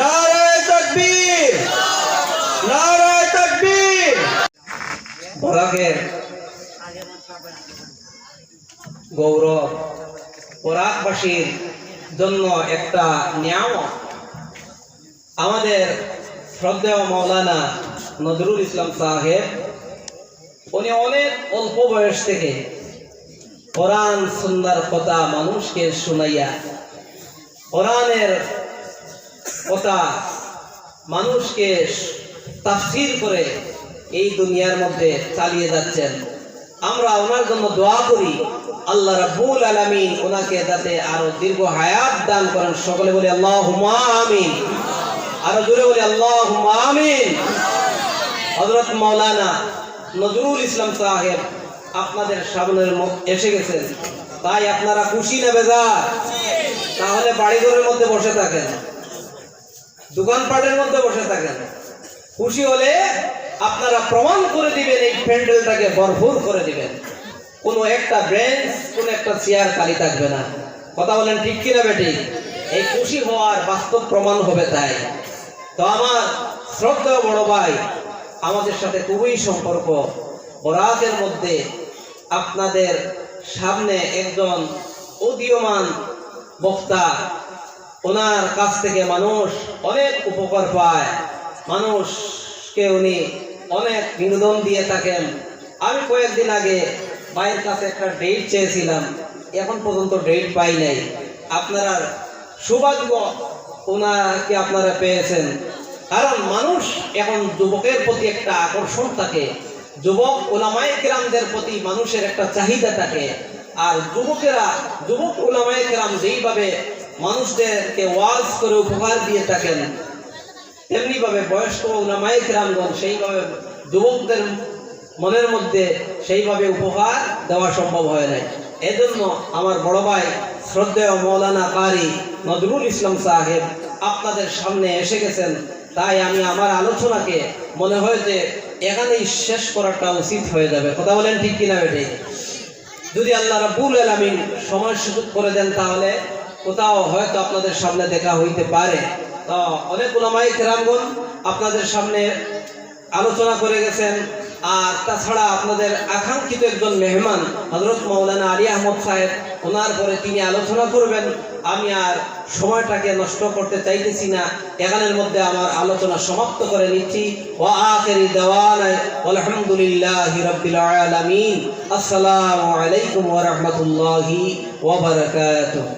নারায়ে তাকবীর, নারায়ে তাকবীর। বরাকের গৌরব, বরাকবাসীর জন্য একটা নিয়ামত। আমাদের শ্রদ্ধেয় মাওলানা নজরুল ইসলাম সাহেব, উনি অনেক অল্প বয়স থেকে কোরআন সুন্নাহর কথা মানুষকে শুনাইয়া, কোরআনের কথা মানুষকে তাফসীর করে এই দুনিয়ার মধ্যে চালিয়ে যাচ্ছেন। আমরা ওনার জন্য দোয়া করি, আল্লাহ রাব্বুল আলামিন ওনাকে যাতে আরো দীর্ঘ হায়াত দান করেন। সকলে বলি আল্লাহুম্মা আমিন। আরো জোরে বলি আল্লাহুম্মা আমিন। হযরত মাওলানা নজরুল ইসলাম সাহেব আপনাদের সামনে এসে গেছেন, তাই আপনারা খুশি না বেজার? তাহলে বাড়িঘরের মধ্যে বসে থাকেন, দোকানপাটের মধ্যে বসে থাকেন। খুশি হলে আপনারা প্রমাণ করে দিবেন, এই প্যান্ডেলটাকে ভরপুর করে দিবেন। কোনো একটা বেঞ্চ, কোনো একটা চেয়ার খালি থাকবে না। কথা বলেন ঠিক কিনা বেটি? এই খুশি হওয়ার বাস্তব প্রমাণ হবে। তাই তো আমার শ্রদ্ধেয় বড় ভাই, আমাদের সাথে খুবই সম্পর্ক। বরাতের মধ্যে আপনাদের সামনে একজন উদীয়মান বক্তা, ওনার কাছ থেকে মানুষ অনেক উপকার পায়, মানুষকে উনি অনেক বিনোদন দিয়ে থাকেন। আমি কয়েকদিন আগে ভাইয়ের কাছে একটা ডেট চেয়েছিলাম, এখন পর্যন্ত ডেট পাই নাই। আপনারা সৌভাগ্য, ওনাকে আপনারা পেয়েছেন। কারণ মানুষ এখন যুবকের প্রতি একটা আকর্ষণ থাকে, যুবক উলামায়ে কেরামদের প্রতি মানুষের একটা চাহিদা থাকে। আর যুবক উলামায়ে কেরাম যেইভাবে মানুষদেরকে ওয়াজ করে উপহার দিয়ে থাকেন, তেমনি ভাবে বয়স্ক উলামায়ে কেরামগণ সেইভাবে যুবকদের মনের মধ্যে সেইভাবে উপহার দেওয়া সম্ভব হয় নাই। এজন্য আমার বড় ভাই শ্রদ্ধেয় মাওলানা কারি নজরুল ইসলাম সাহেব আপনাদের সামনে এসে গেছেন। তাই আমি আমার আলোচনাকে মনে হয় যে এখানেই শেষ করাটা উচিত হয়ে যাবে। কথা বলেন ঠিক কিনা বেটি? যদি আল্লাহ রাব্বুল আলামিন সময় সুযোগ করে দেন, তাহলে কোথাও হয়তো আপনাদের সামনে দেখা হইতে পারে। তো অনেক উলামায়ে কেরামগণ আপনাদের সামনে আলোচনা করে গেছেন। আর তাছাড়া আপনাদের আকাঙ্ক্ষিত একজন মেহমান হযরত মাওলানা আলী আহমদ সাহেব, ওনার পরে তিনি আলোচনা করবেন। আমি আর সময়টাকে নষ্ট করতে চাইতেছি না, এখানের মধ্যে আমার আলোচনা সমাপ্ত করে নিচ্ছি। ওয়া আখিরি দাওয়ানা আলহামদুলিল্লাহি রাব্বিল আলামিন। আসসালামু আলাইকুম ওয়া রাহমাতুল্লাহি ওয়া বারাকাতুহু।